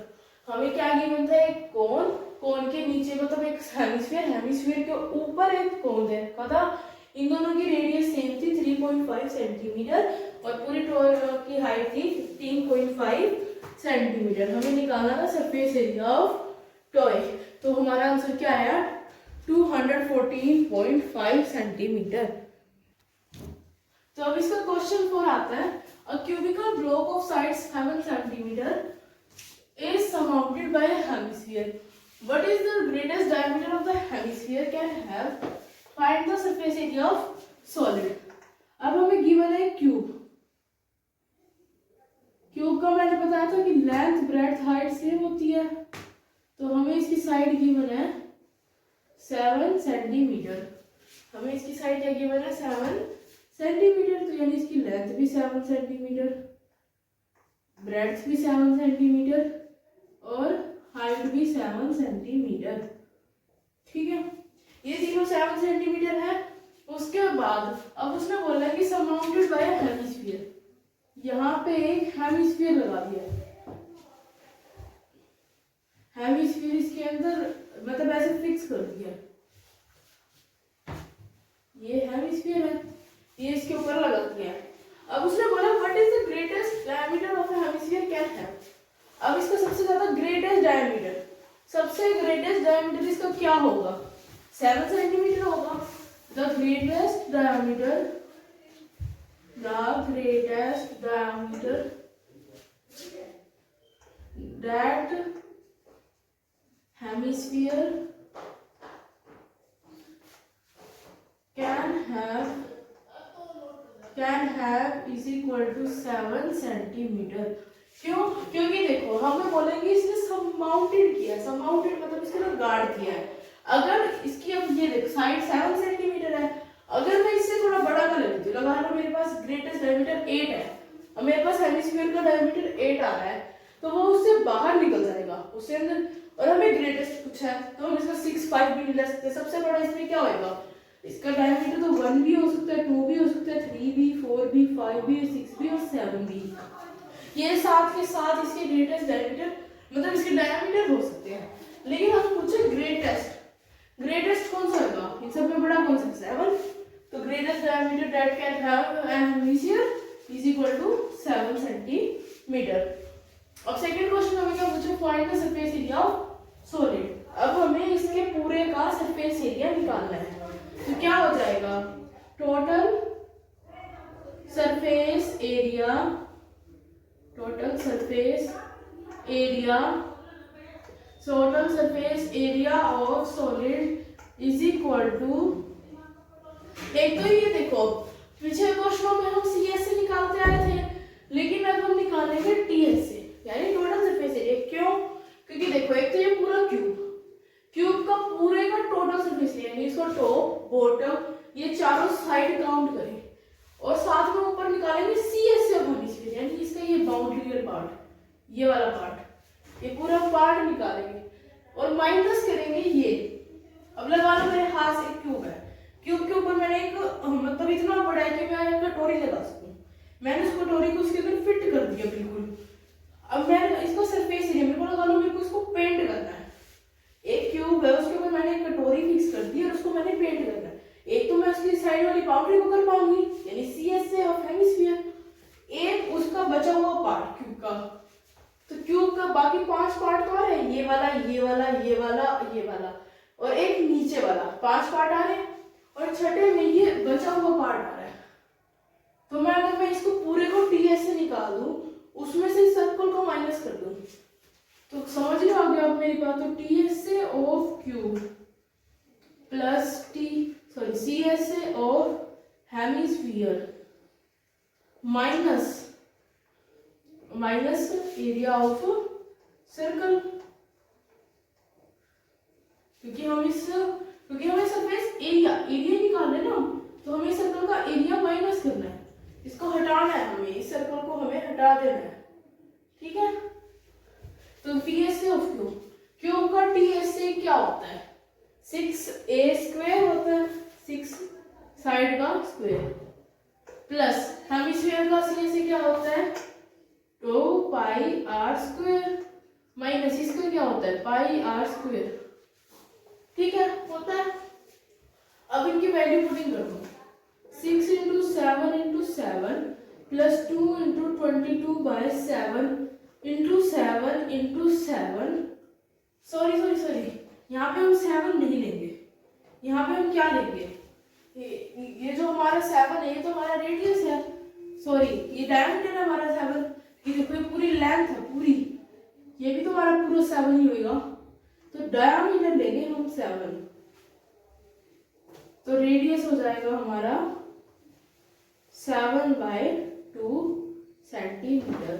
हमें क्या गिवन था एक कोन, कोन के नीचे मतलब एक हेमिस्फीयर, हेमिस्फीयर के ऊपर एक कोन है पता। इन दोनों की रेडियस सेम थी 3.5 सेंटीमीटर और पूरी टॉय की हाइट थी 15.5 सेंटीमीटर। हमें निकालना था सरफेस एरिया ऑफ टॉय, तो हमारा आंसर क्या आया 214.5 सेंटीमीटर। तो अब इसका क्वेश्चन 4 आता है, a cubical block of sides 7 centimetre is surmounted by a hemisphere. What is the greatest diameter of the hemisphere can have? Find the surface area of solid. अब हमें गिवन है क्यूब। क्यूब का मैंने बताया था कि लेंथ ब्रेड्थ हाइट सेम होती है, तो हमें इसकी साइड गिवन है 7 सेंटीमीटर। हमें इसकी साइड क्या गिवन है 7 सेंटीमीटर, तो यानी इसकी लेंथ भी 7 सेंटीमीटर, ब्रेड्थ भी 7 सेंटीमीटर और हाइट भी 7 सेंटीमीटर, ठीक है। ये तीनों 7 सेंटीमीटर है। उसके बाद अब उसने बोला कि सरमाउंटेड बाय हेमिस्फीयर, यहाँ पे एक हेमिस्फीयर लगा दिया। हेमिस्फीयर इसके अंदर मतलब ऐसे फिक्स कर दिया, ये हेमिस्फीयर है, ये इसके ऊपर लगा दिया। अब उसने बोला what is the greatest diameter of a hemisphere can have. अब इसका सबसे ज्यादा ग्रेटेस्ट डायमीटर, सबसे ग्रेटेस्ट डायमीटर इसका क्या होगा 7 सेंटीमीटर होगा। The greatest diameter that hemisphere can have is equal to 7 centimetre. क्यों? क्योंकि देखो हमें बोलेंगे इसने सरमाउंटेड किया, सरमाउंटेड मतलब इसके ना गार्ड किया है। अगर इसकी अब ये देख साइड 7 सेंटीमीटर है, अगर मैं इससे थोड़ा बड़ा का ले लेती हूँ, लगा लो मेरे पास ग्रेटेस्ट डायमीटर 8 है और मेरे पास हेमिस्फीयर का डायमीटर 8 आ रहा है, तो वो उससे बाहर निकल जाएगा उससे अंदर, और हमें ग्रेटेस्ट पूछा है तो हम इसका 6 5 भी ले सकते हैं। सबसे बड़ा इसमें क्या होएगा, इसका डायमीटर तो 1 भी हो सकता है, 2 भी हो सकता है, 3 भी, 4 भी, 5 भी, 6 भी और 7 भी। ये साथ के साथ इसके ग्रेटेस्ट डायमीटर मतलब इसके डायमीटर हो सकते हैं, लेकिन हम पूछे ग्रेटेस्ट, ग्रेटेस्ट कौन सा होगा इन सब में बड़ा कौन सा 7, तो greatest diameter that can have an hemisphere is equal to 7 centimetre. अब सेकंड क्वेश्चन हमें क्या पूछा, find the surface area of solid. अब हमें इसके पूरे का सरफेस एरिया निकालना है। तो क्या हो जाएगा, total surface area, total surface area, total surface area of solid is equal to, एक तो ये देखो पिछले क्वेश्चनों में हम सी एस से निकालते आए थे, लेकिन अब हम निकालेंगे टी एस से, यानी टोटल सरफेस एरिया। क्यों? क्योंकि देखो एक तो ये पूरा क्यूब का पूरे का टोटल सरफेस एरिया, यानी इसको टॉप बॉटम ये चारों साइड काउंट करें, और साथ में ऊपर निकालेंगे सी एस से हेमिस्फीयर, यानी इसका ये बाउंड्री पार्ट, ये वाला पार्ट, ये पूरा पार्ट निकालेंगे और माइनस करेंगे ये। अब लगा लो मेरे हाथ से एक क्यूब है, क्यूब के ऊपर मैंने एक मतलब इतना बड़ा है कि मैं एक कटोरी लगा सकूं, मैंने उस कटोरी को उसके अंदर फिट कर दिया बिल्कुल। अब मैं इसको सरफेस एरिया, मेरे को लगा लो मेरे को इसको पेंट करना है, एक क्यूब है उसके ऊपर मैंने एक कटोरी फिक्स कर दी और उसको मैंने पेंट करना है। एक तो मैं उसकी साइड वाली बाउंड्री को कर पाऊंगी, यानी सी एस से ऑफ हेमिस्फीयर, एक उसका बचा हुआ पार्ट क्यूब का, तो क्यूब का बाकी 5 पार्ट तो आ रहे हैं, ये वाला ये वाला ये वाला ये वाला और एक नीचे वाला, 5 पार्ट आ रहे हैं, और छठे में ये बचा हुआ पार्ट आ रहा है। तो मैं अगर मैं इसको पूरे को टी एस से निकाल दूं, उसमें से सर्कल को माइनस कर दूं, तो समझ लो आ गया आप मेरी बात। तो टी एस से of cube plus C S से of hemisphere minus area of circle, क्योंकि हमें सरफेस एरिया निकालना है ना, तो हमें सर्कल का एरिया माइनस करना है, इसको हटाना है हमें, इस सर्कल को हमें हटा देना है, ठीक है। तो टी एस से ऑफ क्यूब का टी एस से क्या होता है, 6a² होता है, 6 साइड का स्क्वायर, प्लस हेमिस्फीयर का सी से क्या होता है 2πr², माइनस इसका क्या होता है πr², ठीक है होता है। अब इनकी वैल्यू पुटिंग कर दो, 6 into 7 into 7 plus 2 into 22/7 into 7 into 7, sorry यहाँ पे हम 7 नहीं लेंगे, यहाँ पे हम क्या लेंगे, ये जो हमारा 7 है ये तो हमारा रेडियस है, सॉरी ये डायमीटर है हमारा 7, ये देखो ये पूरी लेंथ है पूरी, ये भी तो हमारा पूरा 7 ही होगा, तो डायमीटर लेंगे हम 7, तो रेडियस हो जाएगा हमारा 7/2 सेंटीमीटर,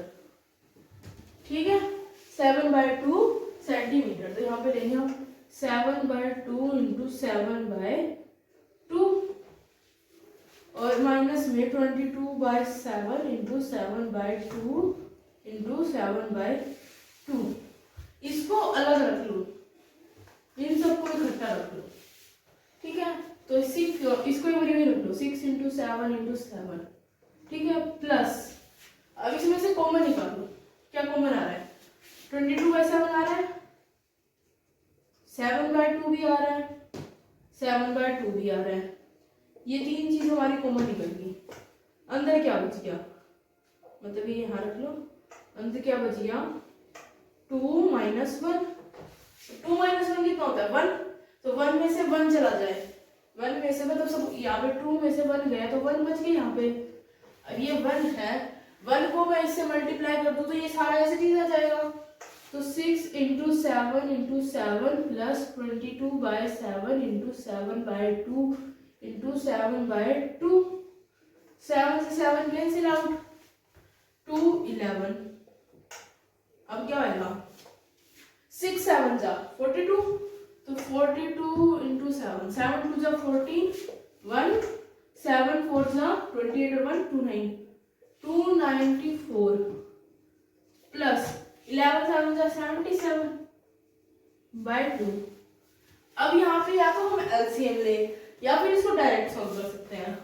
ठीक है 7/2 सेंटीमीटर। तो यहाँ पे लेंगे हम 7/2 इंटू 7/2 और माइनस में 22/7 इंटू 7/2 इंटू 7/2, इसको अलग रख लो, इन सबको इकट्ठा रख लो, ठीक है। तो इसको भी रख लो 6 इंटू 7 इंटू 7, ठीक है, प्लस अब इसमें से कॉमन निकाल लो, क्या कॉमन आ रहा है 22/7 आ रहा है, 7/2 भी आ रहा है, 7/2 भी आ रहा है, ये तीन चीज हमारी कॉमन निकल गई। अंदर क्या बच गया, मतलब ये यहाँ रख लो, अंदर क्या बच गया 2 - 1, 2 - 1 कितना होता है 1, तो 1 में से 1 चला जाए, 1 में से मतलब सब यहाँ पे 2 में से 1 गया तो 1 बच गया यहाँ पे। अब ये 1 है, 1 को मैं इससे मल्टीप्लाई कर दूं तो ये सारा ऐसे चीज आ जाएगा, तो 6 into 7 into 7 plus 22/7 into 7/2 into 7/2, 7 से 7 कैंसिल आउट, 2 11। अब क्या होगा 6 7 जा 42, तो 42 इंटू 7, 7 2 जा 14, 1 7 4 जा 28 और 1 29, 294 प्लस 11 7 जा 77/2। अब यहाँ पे या तो हम एलसीएम ले या फिर इसको डायरेक्ट सॉल्व कर सकते हैं।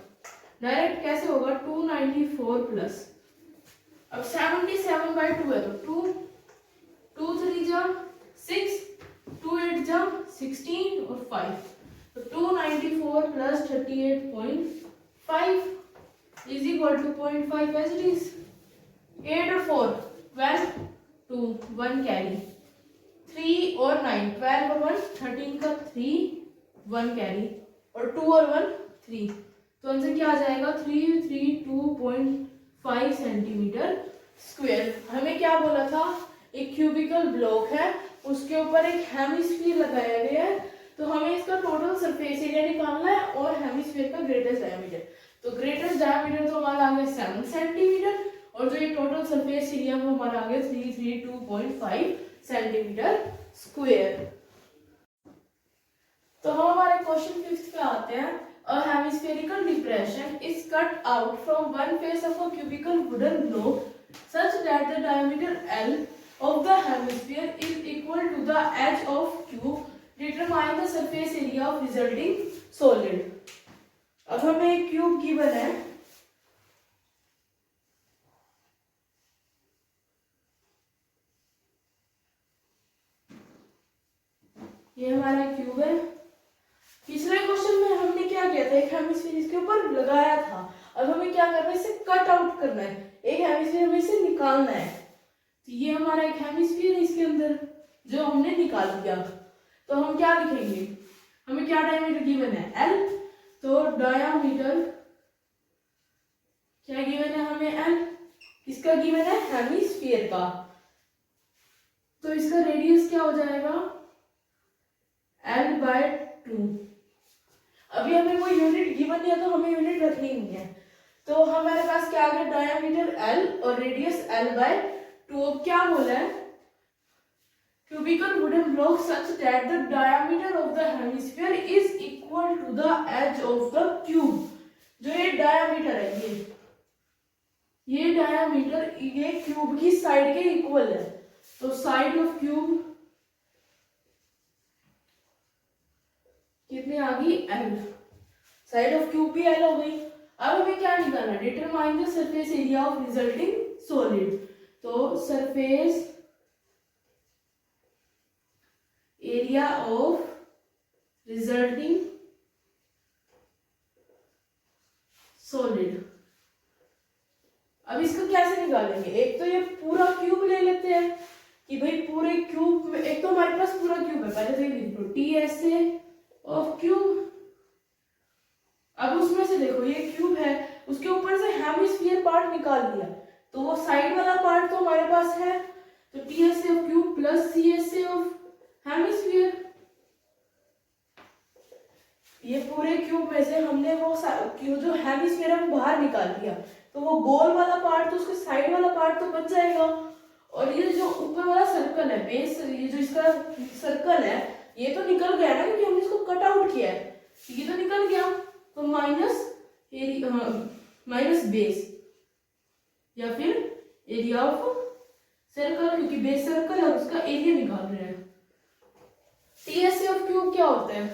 डायरेक्ट कैसे होगा 294 प्लस, अब 77/2 है तो 2 3 जा 6, 2 8 जा 16 और 5, तो 294 plus 38.5 is equal to 0.5 as it is, 8 और 4 12 2 1 कैरी 3 और 9, 12 और 1 13 का 3 1 कैरी और 2 और 1 3, तो आंसर क्या आ जाएगा 332.5 सेंटीमीटर स्क्वायर। हमें क्या बोला था, एक क्यूबिकल ब्लॉक है, उसके ऊपर एक हेमिस्फीयर लगाया गया है, तो हमें इसका टोटल सरफेस एरिया निकालना है और हेमिस्फीयर का ग्रेटेस्ट डायमीटर। तो ग्रेटेस्ट डायमीटर तो हमारा आ गया 7 सेंटीमीटर और जो ये टोटल सरफेस एरिया वो हमारा आ गया 332.5 सेंटीमीटर स्क्वायर। तो हम हमारे क्वेश्चन 5 पे आते हैं। A hemispherical depression is cut out from one face of a cubical wooden block such that the diameter L of the hemisphere is equal to the edge of cube. Determine the surface area of resulting solid. अब हमें एक cube given है, ये हमारा cube है। पिछले question में हमने क्या किया था, एक हेमिस्फीयर इसके ऊपर लगाया था। अब हमें क्या करना है, इसे कट आउट करना है, एक हेमिस्फीयर हमें इसे निकालना है। तो ये हमारा एक हेमिस्फीयर है, इसके अंदर जो हमने निकाल दिया। तो हम क्या लिखेंगे, हमें क्या डायमीटर गिवन है L, तो डायमीटर क्या गिवन है हमें L, इसका गिवन है हेमिस्फीयर का, तो इसका रेडियस क्या हो जाएगा L/2। अभी हमें कोई यूनिट गिवन नहीं है तो हमें यूनिट रखनी नहीं है, तो हमारे पास क्या आ गया डायमीटर L और रेडियस L/2। क्या बोला है, cubical wooden block such that the diameter of the hemisphere is equal to the edge of the cube। जो ये डायमीटर है, ये डायमीटर ये क्यूब की साइड के इक्वल है, तो साइड ऑफ क्यूब कितनी आ गई L, साइड ऑफ क्यूब भी L हो गई। अब हमें क्या निकालना है, determine the surface area of resulting solid. तो surface area of resulting solid. अब इसको कैसे निकालेंगे, एक तो ये पूरा क्यूब ले लेते हैं कि भाई पूरे क्यूब में, एक तो हमारे पास पूरा क्यूब है, पहले तो ये लिख लो TSA ऑफ क्यूब। अब उसमें से देखो ये क्यूब है, उसके ऊपर से हेमिस्फीयर पार्ट निकाल दिया, तो वो साइड वाला पार्ट तो हमारे पास है, तो TSA of cube plus CSA of hemisphere. ये पूरे क्यूब में से हमने वो जो हेमिस्फीयर है वो बाहर निकाल दिया, तो वो गोल वाला पार्ट तो उसके साइड वाला पार्ट तो बच जाएगा, और ये जो ऊपर वाला सर्कल है बेस, ये जो इसका सर्कल है ये तो निकल गया ना, क्योंकि हमने इसको कट आउट किया है, ये तो निकल गया, तो माइनस बेस या फिर एरिया ऑफ सर्कल, क्योंकि बेस सर्कल है उसका एरिया निकाल रहे हैं। TSA ऑफ क्यूब क्या होता है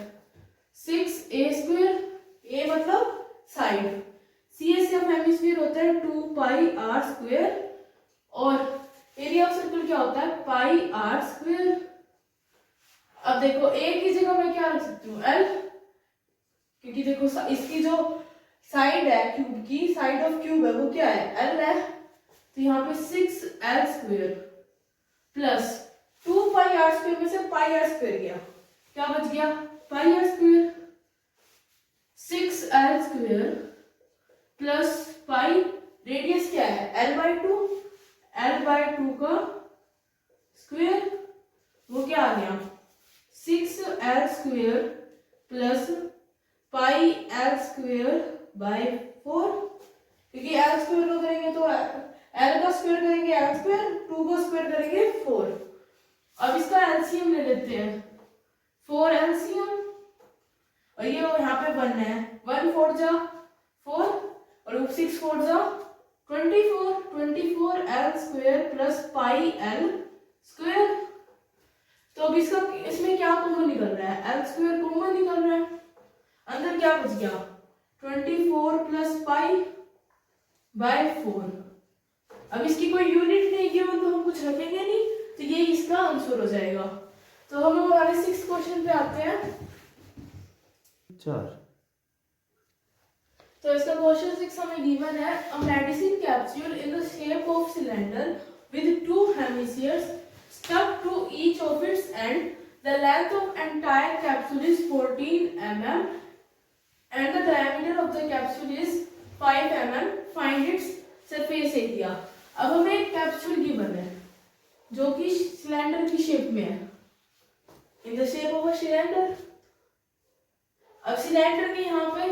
6a², a मतलब साइड, CSA ऑफ हेमिस्फीयर होता है 2πr², और एरिया ऑफ सर्कल क्या होता है πr²। अब देखो a की जगह मैं क्या रख सकती हूँ L, क्योंकि देखो इसकी जो साइड है क्यूब की, साइड ऑफ क्यूब है वो क्या है L है, तो यहाँ पे 6l² प्लस 2πr² में से πr² गया, क्या बच गया πr², 6l² plus pi, radius क्या है L/2, L/2 का स्क्वायर, वो क्या आ गया 6l² प्लस πl²/4, क्योंकि l² को करेंगे तो l का स्क्वायर करेंगे l², 2 को स्क्वायर करेंगे 4। अब इसका एलसीएम ले लेते हैं, 4 एलसीएम, और ये यहाँ पे 1 है, 1 4 जा 4 और 6 4 जा 24, 24l² प्लस πl²। तो अब इसका इसमें क्या कॉमन निकल रहा है, l² कॉमन निकल रहा है, अंदर क्या बच गया 24 प्लस π/4। अब इसकी कोई यूनिट नहीं गिवन तो हम कुछ रखेंगे नहीं, तो ये इसका आंसर हो जाएगा। तो हम हमारे 6 क्वेश्चन पे आते हैं 4। तो इसका क्वेश्चन 6 हमें गिवन है, a medicine capsule in the shape of cylinder with 2 hemispheres stuck to each of its end. The length of entire capsule is 14 mm and the diameter of the capsule is 5 mm. Find its surface area. अब हमें एक capsule given है जो कि cylinder की shape में है, इन the shape of a cylinder. अब सिलेंडर के यहाँ पे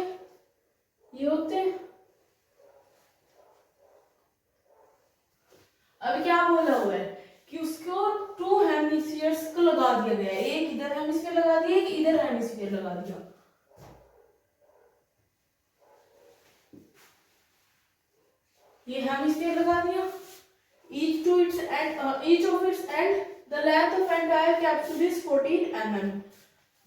ये होते हैं। अब क्या बोला हुआ है कि उसको 2 हेमिस्फीयर्स को लगा दिया गया है, एक इधर हेमिस्फीयर लगा दिया, एक इधर हेमिस्फीयर लगा दिया। ये हेमिस्फीयर लगा दिया, each of its end, the length of entire capsule is 14 mm।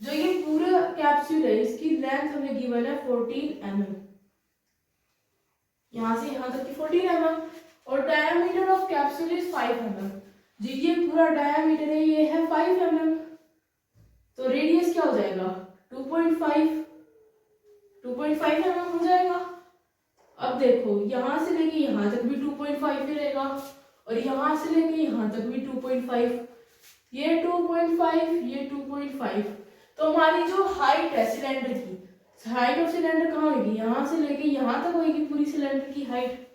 जो ये पूरा कैप्सूल है इसकी लेंथ हमें गिवन है 14 mm, यहां से यहां तक की 14 mm, और diameter of capsule is 5 mm। जी ये पूरा डायमीटर है, ये है 5 mm, तो रेडियस क्या हो जाएगा 2.5 mm हो जाएगा। अब देखो यहां से लेके यहां तक भी 2.5 ही रहेगा और यहां से लेके यहां तक भी 2.5, ये 2.5, ये 2.5। तो हमारी जो हाइट है सिलेंडर की, हाइट ऑफ सिलेंडर कहाँ होगी, यहां से लेके यहां तक होगी पूरी सिलेंडर की हाइट,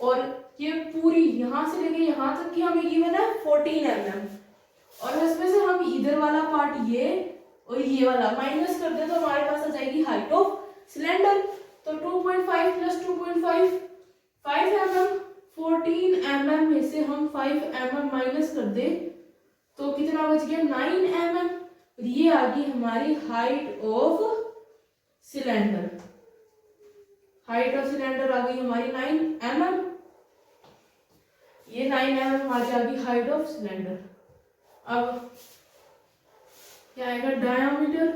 और ये पूरी यहां से लेके यहां तक की हमें गिवन है 14 mm, और इसमें से हम इधर वाला पार्ट ये और ये वाला माइनस कर दे तो हमारे पास आ जाएगी हाइट ऑफ सिलेंडर। तो 2.5 प्लस 2.5 5 mm, 14 mm में से हम 5 mm माइनस कर दे तो कितना बच गया 9 mm, और ये आ गई हमारी height of cylinder. Height of cylinder आ गई हमारी 9 mm, ये 9 mm आ गई हाइट ऑफ सिलेंडर। अब क्या आएगा डायमीटर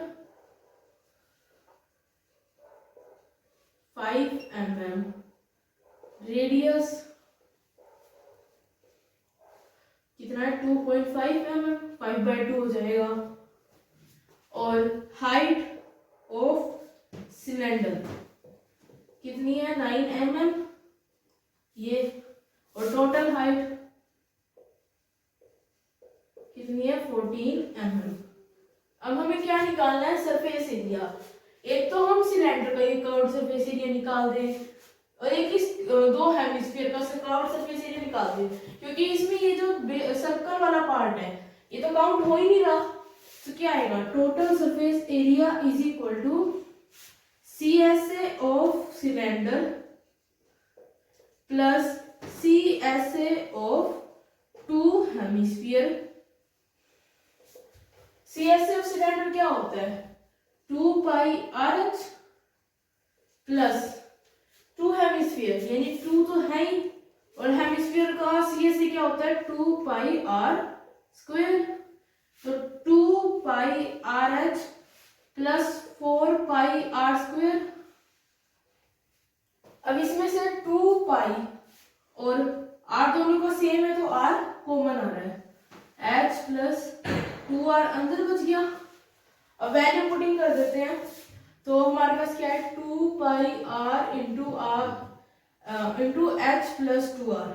5 mm, रेडियस कितना है 2.5 mm, 5/2 हो जाएगा, और हाइट ऑफ सिलेंडर कितनी है 9 mm ये, और टोटल हाइट कितनी है 14 mm। अब हमें क्या निकालना है सरफेस एरिया। एक तो हम सिलेंडर का ये कर्व्ड सरफेस एरिया निकाल दें और एक इस दो हेमिस्फीयर का कर्व्ड सरफेस एरिया निकाल दें, क्योंकि इसमें ये जो सर्कल वाला पार्ट है ये तो काउंट हो ही नहीं रहा। तो क्या आएगा total surface area is equal to CSA of cylinder plus CSA of 2 hemisphere. CSA of cylinder क्या होता है 2 पाई RH प्लस 2 हेमिस्फीयर, यानी 2 तो है ही, और हेमिस्फीयर का CSA क्या होता है 2 पाई R स्क्वायर। तो 2 पाई RH प्लस 4 पाई R स्क्वायर। अब इसमें से 2 पाई और R दोनों का सेम है तो R कॉमन आ रहा है, H प्लस 2R अंदर बच गया। अब वैल्यू पुटिंग कर देते हैं तो हमारे पास क्या है 2 पाई R into H plus 2R,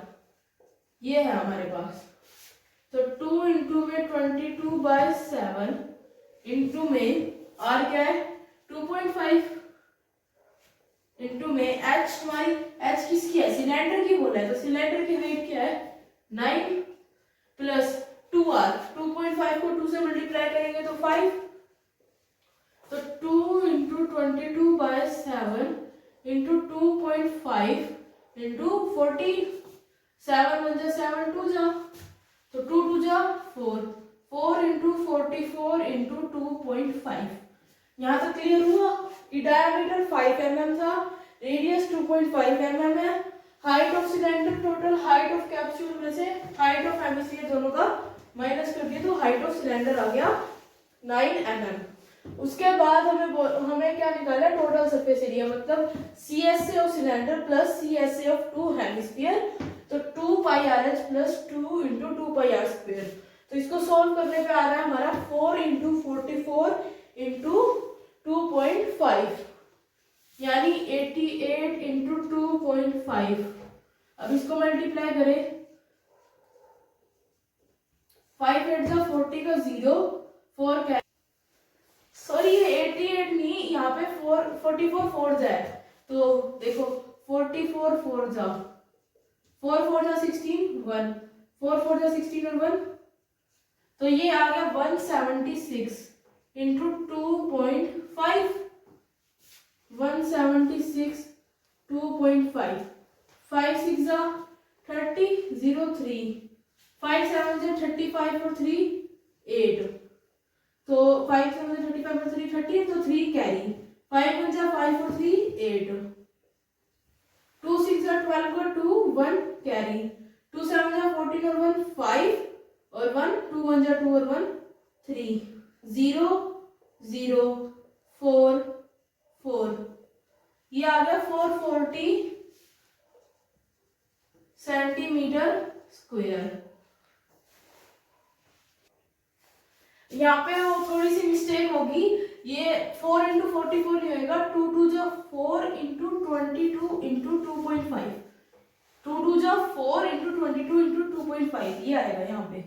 ये है हमारे पास। तो 2 इंटू में 22/7 इंटू में R क्या है 2.5 इंटू में H, हमारी H किसकी है सिलेंडर की बोला है, तो सिलेंडर की हाइट क्या है 9 प्लस 2R, 2.5 को 2 से मल्टीप्लाई करेंगे तो 5, तो 2 इंटू 22/7 इंटू 2.5 इंटू 14, 7 1 जा 7 2 जा, तो 2 2 जा 4, 4 इंटू 44 इंटू 2.5। यहाँ तक क्लियर हुआ कि डायमीटर 5 mm था, रेडियस 2.5 mm है, height of cylinder total height of capsule में से हाइट ऑफ हेमिस्फीयर दोनों का माइनस कर दिया तो हाइट ऑफ सिलेंडर आ गया 9 mm। उसके बाद हमें क्या निकालना है टोटल सरफेस एरिया, मतलब CSA of cylinder plus CSA of 2 hemisphere, तो 2 पाई RH प्लस 2 इंटू 2 पाई R स्क्वायर। तो इसको सॉल्व करने पे आ रहा है हमारा 4 इंटू 44 इंटू 2.5, यानी 88 इंटू 2.5। अब इसको मल्टीप्लाई करें 5 8 जा 40 का 0 4 कैरी, सॉरी ये 88 नहीं, यहाँ पे 44 4 जाए तो देखो 44 4 जा 4 4 जा 16 1 4 4 जा 16 और 1, तो ये आ गया 176 इंटू 2.5, 176 2.5, 5 6 जा 30 0 3, 5 7 जा 35 और 3 8, तो 5 7 जा 35 और 3 30, तो 3 कैरी, 5 1 जा 5 और 3 8, 2 6 जा 12 का 2 1 कैरी, 2 7 जा 14 और 1 5 और 1, 2 1 जा 2 और 1 3, 0 0 4 4, ये आ गया 440 सेंटीमीटर स्क्वायर। यहाँ पे वो थोड़ी सी मिस्टेक होगी, ये 4 इंटू 44 नहीं होगा, 2 2 जा 4 इंटू 22 इंटू 2.5, 2 2 जा 4 इंटू 22 इंटू 2.5 ये आएगा यहाँ पे।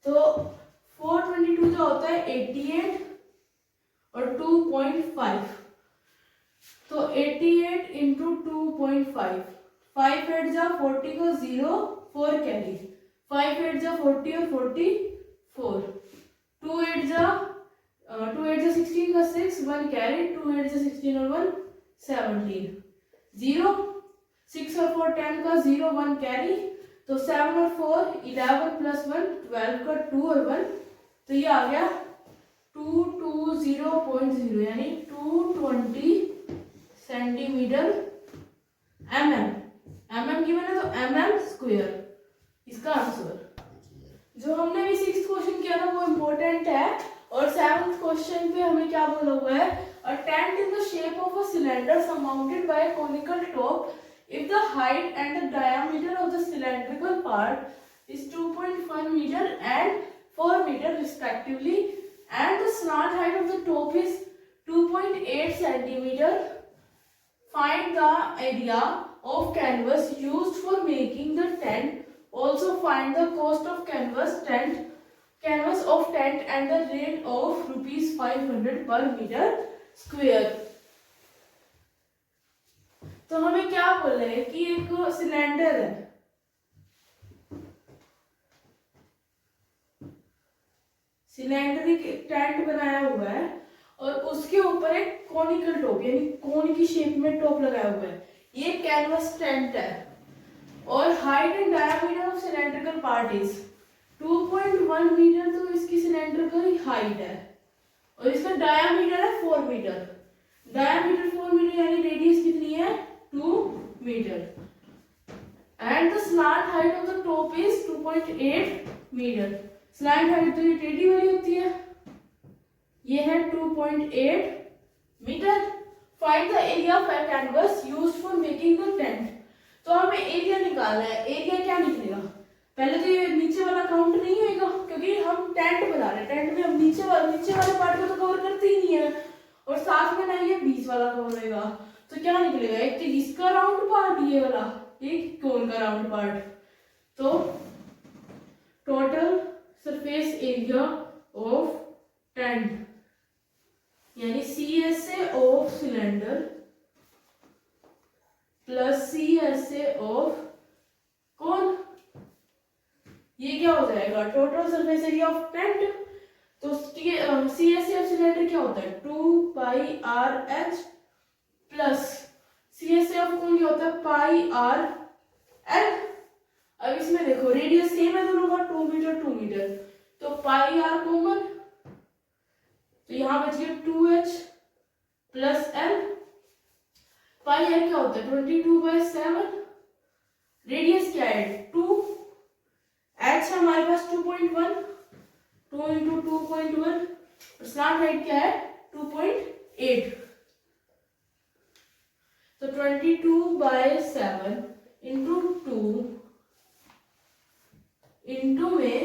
तो 422 जो होता है 88 और 2.5, तो 88 इंटू 2.5, 5 8 जा 40 का 0 4 कैरी, 5 8 जा 40 और 44, 2 8 जा 16 का 6 1 कैरी, 2 8 जा 16 और 1 17, 0 6 और 4 10 का 0 1 कैरी, तो 7 और 4 11 प्लस 1 12 का 2 और 1, तो ये आ गया 220.0 यानी 220 सेंटीमीटर mm की मैंने तो mm स्क्वायर इसका आंसर। जो हमने भी 6th क्वेश्चन किया था वो इम्पोर्टेंट है, और 7th क्वेश्चन पे हमें क्या बोला हुआ है, a tent in the shape of a cylinder surmounted by a conical top if the height and the diameter of the cylindrical part is 2.1 meter and 4 meter respectively, and the slant height of the top is 2.8 centimeter. Find the area of canvas used for making the tent. Also find the cost of canvas of tent and the rate of rupees 500 per meter square. तो हमें क्या बोल रहे हैं कि एक cylinder है, cylinder एक टेंट बनाया हुआ है और उसके ऊपर एक कॉनिकल टॉप यानी कोन की शेप में टॉप लगाया हुआ है, ये कैनवस टेंट है, और height and diameter of cylindrical part is 2.1 metre, तो इसकी सिलेंड्रिकल हाइट है, और इसका डायमीटर है 4 मीटर, डायमीटर 4 मीटर यानी रेडियस कितनी है 2 metre, and the slant height of the top is 2.8 metre. Slant height तो ये टेढ़ी वाली होती है, ये है 2.8 metre. Find the area of a canvas used for making the tent. तो हमें एरिया निकालना है, एरिया क्या निकलेगा, पहले तो ये नीचे वाला काउंट नहीं होगा क्योंकि हम टेंट बना रहे हैं, टेंट में हम नीचे वाले पार्ट को तो कवर करते ही नहीं है, और साथ में ना ये बीच वाला कवर होगा, तो क्या निकलेगा, एक तो इसका राउंड पार्ट ये वाला, एक कोन का राउंड पार्ट, तो total surface area of tent यानी CSA of cylinder plus CSA of कोन, ये क्या हो जाएगा total surface area of tent. तो CSA ऑफ सिलेंडर क्या होता है 2πRH प्लस CSA ऑफ कोन क्या होता है πRL। अब इसमें देखो रेडियस सेम है दोनों का 2 मीटर 2 मीटर, तो πR कॉमन, तो यहां बच गया 2H प्लस L। πR क्या होता है 22/7, रेडियस क्या है 2, H हमारे पास 2.1, 2 इंटू 2.1, और स्लैंट हाइट क्या है 2.8, तो 22/7 इंटू 2 इंटू में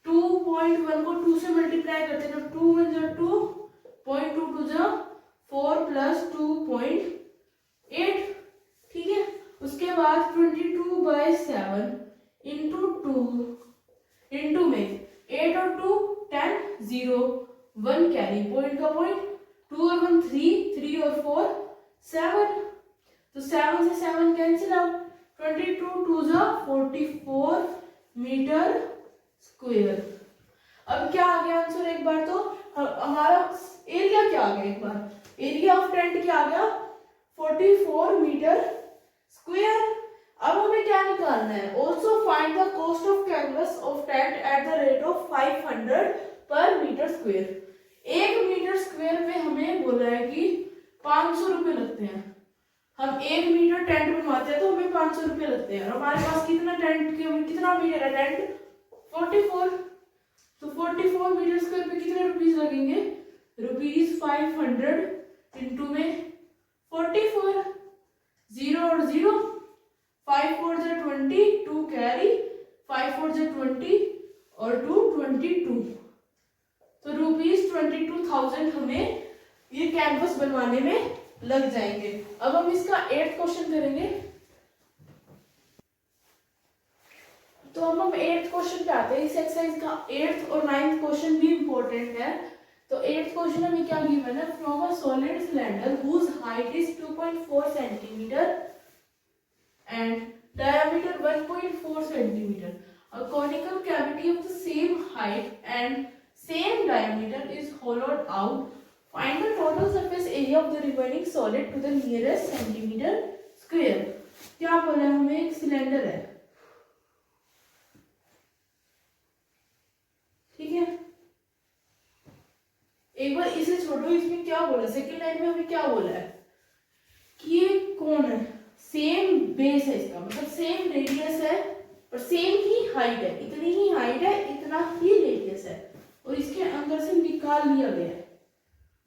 2.1 को 2 से मल्टीप्लाई करते हैं, तो 2 1 जा 2, 0.22 जा 4 प्लस 2.8, ठीक है। उसके बाद 22/7 3 और 4 7, तो 7 से 7 कैंसिल आउट, 22 2 जा 44 मीटर स्क्वायर। अब क्या आ गया आंसर एक बार, तो हमारा एरिया क्या आ गया, एक बार एरिया ऑफ टेंट क्या आ गया 44 मीटर स्क्वायर। अब हमें क्या निकालना है, also find the cost of canvas of tent at the rate of 500 पर मीटर स्क्वायर। 1 मीटर स्क्वायर पे हमें बोला है कि 500 रुपए लगते हैं। हम 1 मीटर टेंट बनवाते हैं तो हमें 500 रुपए लगते हैं, और हमारे पास कितना टेंट कितना मीटर है टेंट 44, तो 44 मीटर स्क्वायर पे कितने रुपीस लगेंगे, रुपीस 500 इंटू में 44, 0 और 0, 5 4 जा 20, 2 कैरी, 5 4 जा 20 और 2 22, तो रुपीस 22,000 हमें ये कैनवस बनवाने में लग जाएंगे। अब हम इसका 8th क्वेश्चन करेंगे, तो अब हम 8th क्वेश्चन पे आते हैं। इस एक्सरसाइज का 8th और 9th क्वेश्चन भी इंपॉर्टेंट है। तो 8th क्वेश्चन हमें क्या गिवन है, from a solid cylinder whose height is 2.4 centimetre and diameter 1.4 centimeter, a conical cavity of the same height and same diameter is hollowed out. Find the total surface area of the remaining solid to the nearest centimeter square. क्या बोला है, हमें एक cylinder है, ठीक है। एक बार इसे छोड़ो, इसमें क्या बोला, सेकंड लाइन में हमें क्या बोला है कि ये कौन है, सेम बेस है इसका, मतलब सेम रेडियस है और सेम ही हाइट है, इतनी ही हाइट है, इतना ही रेडियस है, और इसके अंदर से निकाल लिया गया है,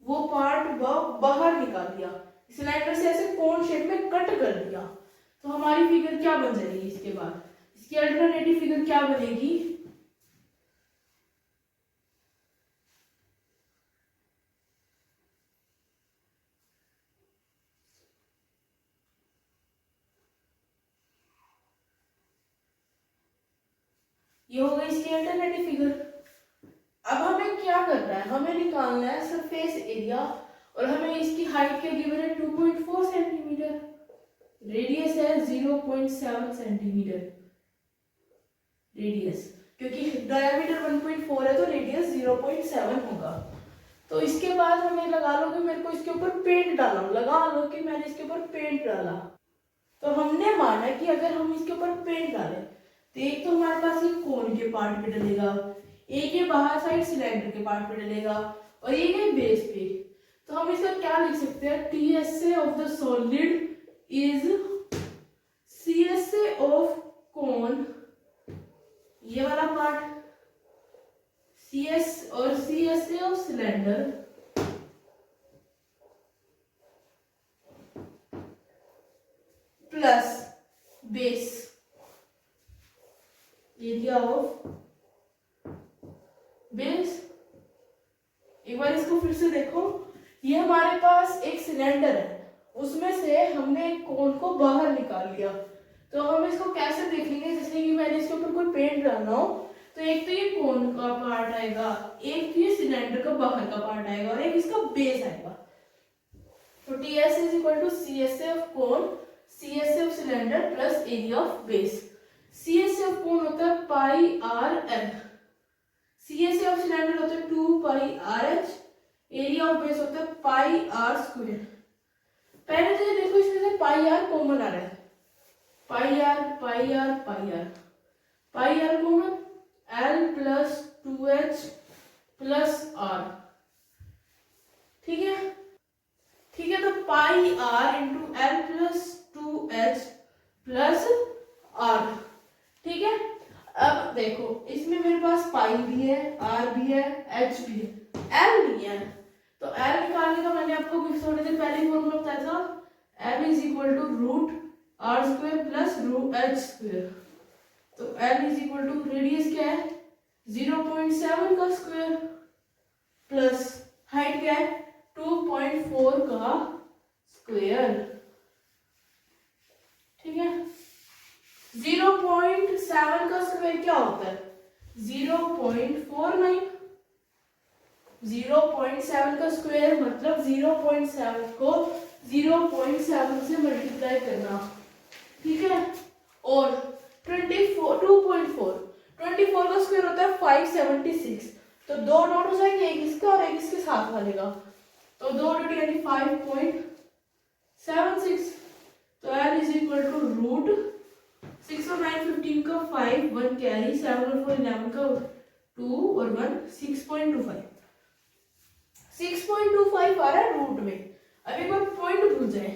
वो पार्ट बाहर निकाल दिया, सिलेंडर से ऐसे कोन शेप में कट कर दिया। तो हमारी फिगर क्या बन जाएगी, इसके बाद इसकी अल्टरनेटिव फिगर क्या बनेगी, ये हो गई इसकी अल्टरनेटिव फिगर। अब हमें क्या करना है, हमें निकालना है सरफेस एरिया, और हमें इसकी हाइट क्या गिवन है 2.4 सेंटीमीटर, रेडियस है 0.7 सेंटीमीटर रेडियस, क्योंकि डायमीटर 1.4 है तो रेडियस 0.7 होगा। तो इसके बाद हमें लगा लो कि मेरे को इसके ऊपर पेंट डाला, लगा लो कि मैंने इसके ऊपर पेंट डाला। तो हमने माना कि अगर हम इसके ऊपर पेंट डालें तो एक तो हमारे पास ये कोन के पार्ट पे डलेगा, एक ये बाहर साइड सिलेंडर के पार्ट पे डलेगा, और एक है बेस पे। तो हम इसका क्या लिख सकते हैं, TSA of the solid is CSA of कोन, ये वाला पार्ट CS और CSA of cylinder plus base area of base. एक बार इसको फिर से देखो, ये हमारे पास एक सिलेंडर है, उसमें से हमने एक कोन को बाहर निकाल लिया। तो हम इसको कैसे देखेंगे, जैसे कि मैंने इसके ऊपर कोई पेंट डालना हो, तो एक तो ये कोन का पार्ट आएगा, एक तो ये सिलेंडर का बाहर का पार्ट आएगा, और एक इसका बेस आएगा। तो TS is equal to CSA of cone, CSA of cylinder plus area of base. CSA of cone होता है pi r l, CSA of cylinder होता है 2 pi are h, area of base होता है पाई आर स्क्वायर। पहले तो ये देखो, इसमें से पाई आर कॉमन आ रहा है, pi r pi r pi r, pi r common, l plus 2h plus r, ठीक है, ठीक है। तो pi r into l plus 2h plus r, ठीक है। अब देखो, इसमें मेरे पास पाई भी है, आर भी है, एच भी है, एल नहीं है। तो एल निकालने का मैंने आपको थोड़ी देर पहले ही फॉर्मूला बताया था, l is equal to root r square plus root h square. तो l is equal to radius क्या है 0.7 का स्क्वायर प्लस हाइट क्या है 2.4 का स्क्वायर, ठीक है। 0.7 का स्क्वायर क्या होता है 0.49, 0.7 का स्क्वायर मतलब 0.7 को 0.7 से मल्टीप्लाई करना, ठीक है। और 2.4 का स्क्वायर होता है 576, तो दो डॉट हो जाएंगे, एक इसका और एक इसके साथ वाले का, तो दो डॉट यानी 5.76, तो L is equal to root 6 और 9 15 का 5, 1 कैरी, 7 और 4 11 का 2 और 1 6.25, 6.25 आ रहा है रूट में। अब एक बार पॉइंट भूल जाए,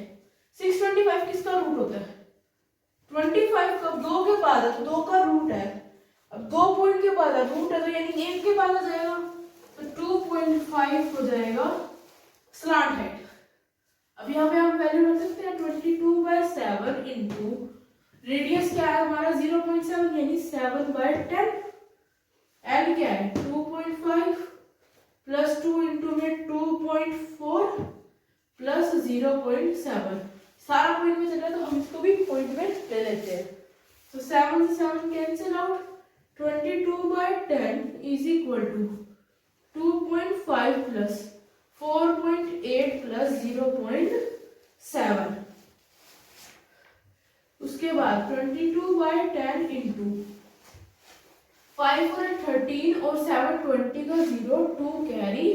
625 किसका रूट होता है 25 का, 2 के बाद है तो 2 का रूट है, अब 2 पॉइंट के बाद रूट है तो यानी 1 के बाद आ जाएगा, तो 2.5 हो जाएगा स्लांट हेड। अब यहाँ पे हम वैल्यू रख सकते हैं 22/7 इंटू रेडियस क्या है हमारा 0.7 यानी 7/10, एल क्या है 2.5 प्लस 2 इंटू में 2.4 प्लस 0.7, सारा पॉइंट में चल रहा है तो हम इसको भी पॉइंट में ले लेते हैं, तो 7 से 7 cancel out, 22/10 is equal to 2.5 plus 4.8 plus 0.7, उसके बाद 22/10 इंटू 5 और 13 और 7 20 का 0 2 कैरी,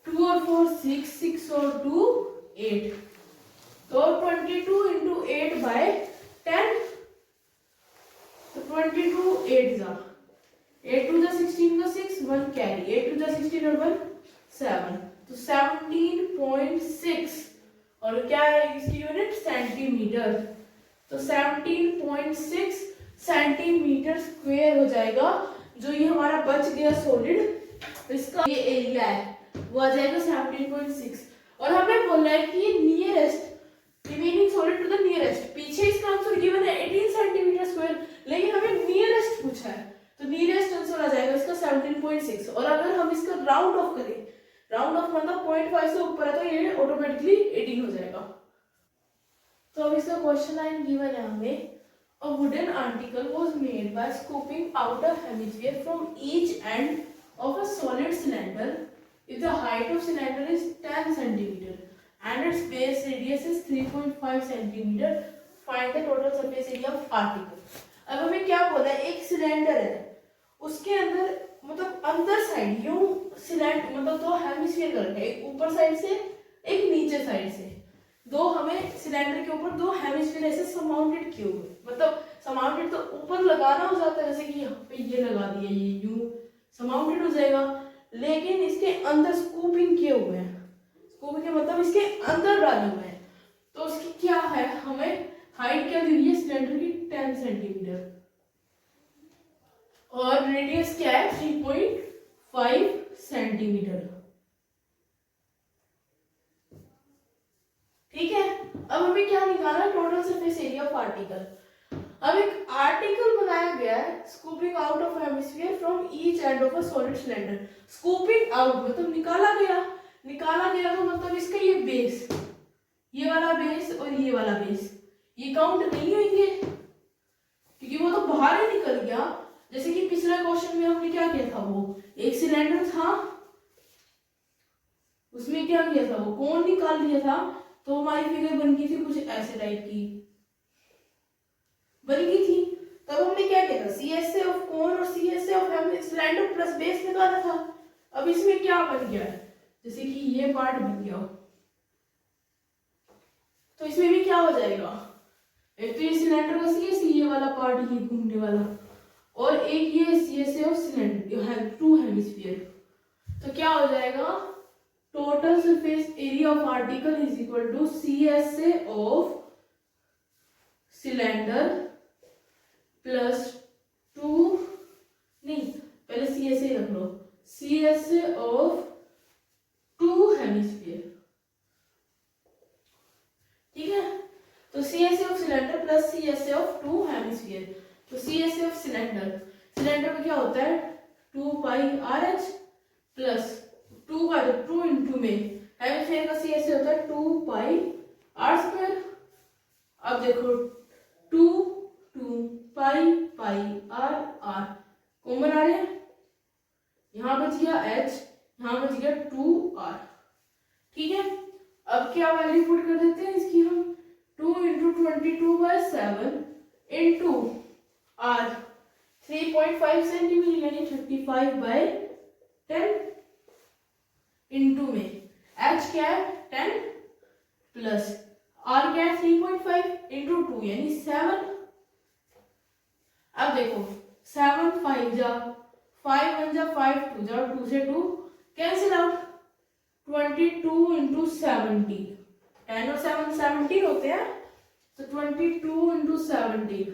2 और 4 6 6 और 2 8, तो 22 इंटू 8/10, तो 22 8 जा 8 टू द 16 का 6 1 कैरी, 8 टू द 16 और 1 7, तो 17.6 और क्या है इसकी यूनिट सेंटीमीटर, तो 17.6 सेंटीमीटर स्क्वायर हो जाएगा जो ये हमारा बच गया सॉलिड, इसका ये एरिया है वो आ जाएगा 17.6, और हमें बोलना है कि ये nearest remaining solid to the nearest, पीछे इसका आंसर गिवन है 18 सेंटीमीटर स्क्वायर, लेकिन हमें नियरेस्ट पूछा है तो नियरेस्ट आंसर आ जाएगा इसका 17.6, और अगर हम इसका राउंड ऑफ करें, राउंड ऑफ मतलब 0.5 से ऊपर है तो ये ऑटोमेटिकली 18 हो जाएगा। तो अब इसका क्वेश्चन लाइन गिवन है हमें, a wooden article was made by scooping out a hemisphere from each end of a solid cylinder if the height of cylinder is 10 centimeter and its base radius is 3.5 centimeter, find the total surface area of article। अब हमें क्या बोला है, एक cylinder है उसके अंदर मतलब अंदर साइड यूं सिलेंडर मतलब दो हेमिस्फीयर कर रखे, एक ऊपर साइड से एक नीचे साइड से, दो हमें सिलेंडर के ऊपर दो हेमिस्फीयर ऐसे समाउंटेड किए हुए, मतलब समाउंटेड तो ऊपर लगाना हो जाता है जैसे कि यहाँ पे ये लगा दिया, ये यूं समाउंटेड हो जाएगा, लेकिन इसके अंदर स्कूपिंग किए हुए हैं, स्कूपिंग के मतलब इसके अंदर डाले हुए हैं, तो उसकी क्या है हमें हाइट क्या दी हुई है सिलेंडर की 10 सेंटीमीटर और रेडियस क्या है 3.5 सेंटीमीटर, ठीक है। अब हमें क्या निकालना है total surface area of article. अब एक आर्टिकल बनाया गया है scooping out of hemisphere from each end of a solid cylinder, scooping out मतलब निकाला गया तो मतलब इसका ये बेस, ये वाला बेस और ये वाला बेस ये काउंट नहीं होंगे क्योंकि वो तो बाहर ही निकल गया, जैसे कि पिछले क्वेश्चन में हमने क्या किया था, वो एक सिलेंडर था उसमें क्या किया था वो कोन निकाल लिया था, तो हमारी फिगर बन गई थी कुछ ऐसे टाइप की बन गई थी, तब हमने क्या किया था CSA ऑफ कोन और CSA of cylinder plus base निकाला था। अब इसमें क्या बन गया है, जैसे कि ये पार्ट बन गया तो इसमें भी क्या हो जाएगा, एक तो ये सिलेंडर का CSA ये वाला पार्ट ये घूमने वाला, और एक ये CSA of cylinder two hemisphere, तो क्या हो जाएगा total surface area of article is equal to CSA of cylinder plus 2 नहीं पहले CSA रख लो, CSA ऑफ 2 हेमिस्फीयर, ठीक है। तो CSA of cylinder plus CSA of 2 hemisphere, तो CSA ऑफ सिलेंडर में क्या होता है 2πRH प्लस 2 का 2 इंटू में हेमिस्फीयर का CSA होता है 2πr²। अब देखो 2 2πr कॉमन आ रहे हैं, यहाँ बच गया H, यहाँ बच गया 2r। ठीक है, अब क्या वैल्यू पुट कर देते हैं इसकी हम, 2 इंटू 22/7 इंटू r 3.5 सेंटीमीटर यानी 35/10 इंटू में h क्या है 10 प्लस r क्या है 3.5 इंटू 2 यानी 7। अब देखो 7 5 जा 5 1 जा 5 2 जा 2 से 2 कैंसिल आउट, 22 इंटू 70, 10 और 7 17 होते हैं, तो 22 इंटू 70,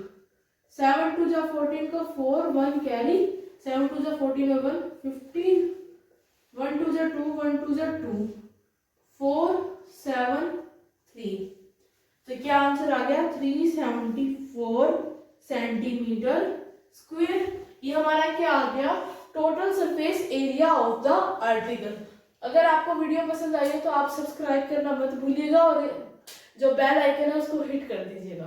7 2 जा 14 का 4 1 कैरी, 7 2 जा 14 और 1 15, 1 2 जा 2 1 2 जा 2 4 7 3, तो क्या आंसर आ गया 374 सेंटीमीटर स्क्वायर। ये हमारा क्या आ गया total surface area of the article. अगर आपको वीडियो पसंद आई हो तो आप सब्सक्राइब करना मत भूलिएगा और जो बेल आइकन है उसको हिट कर दीजिएगा।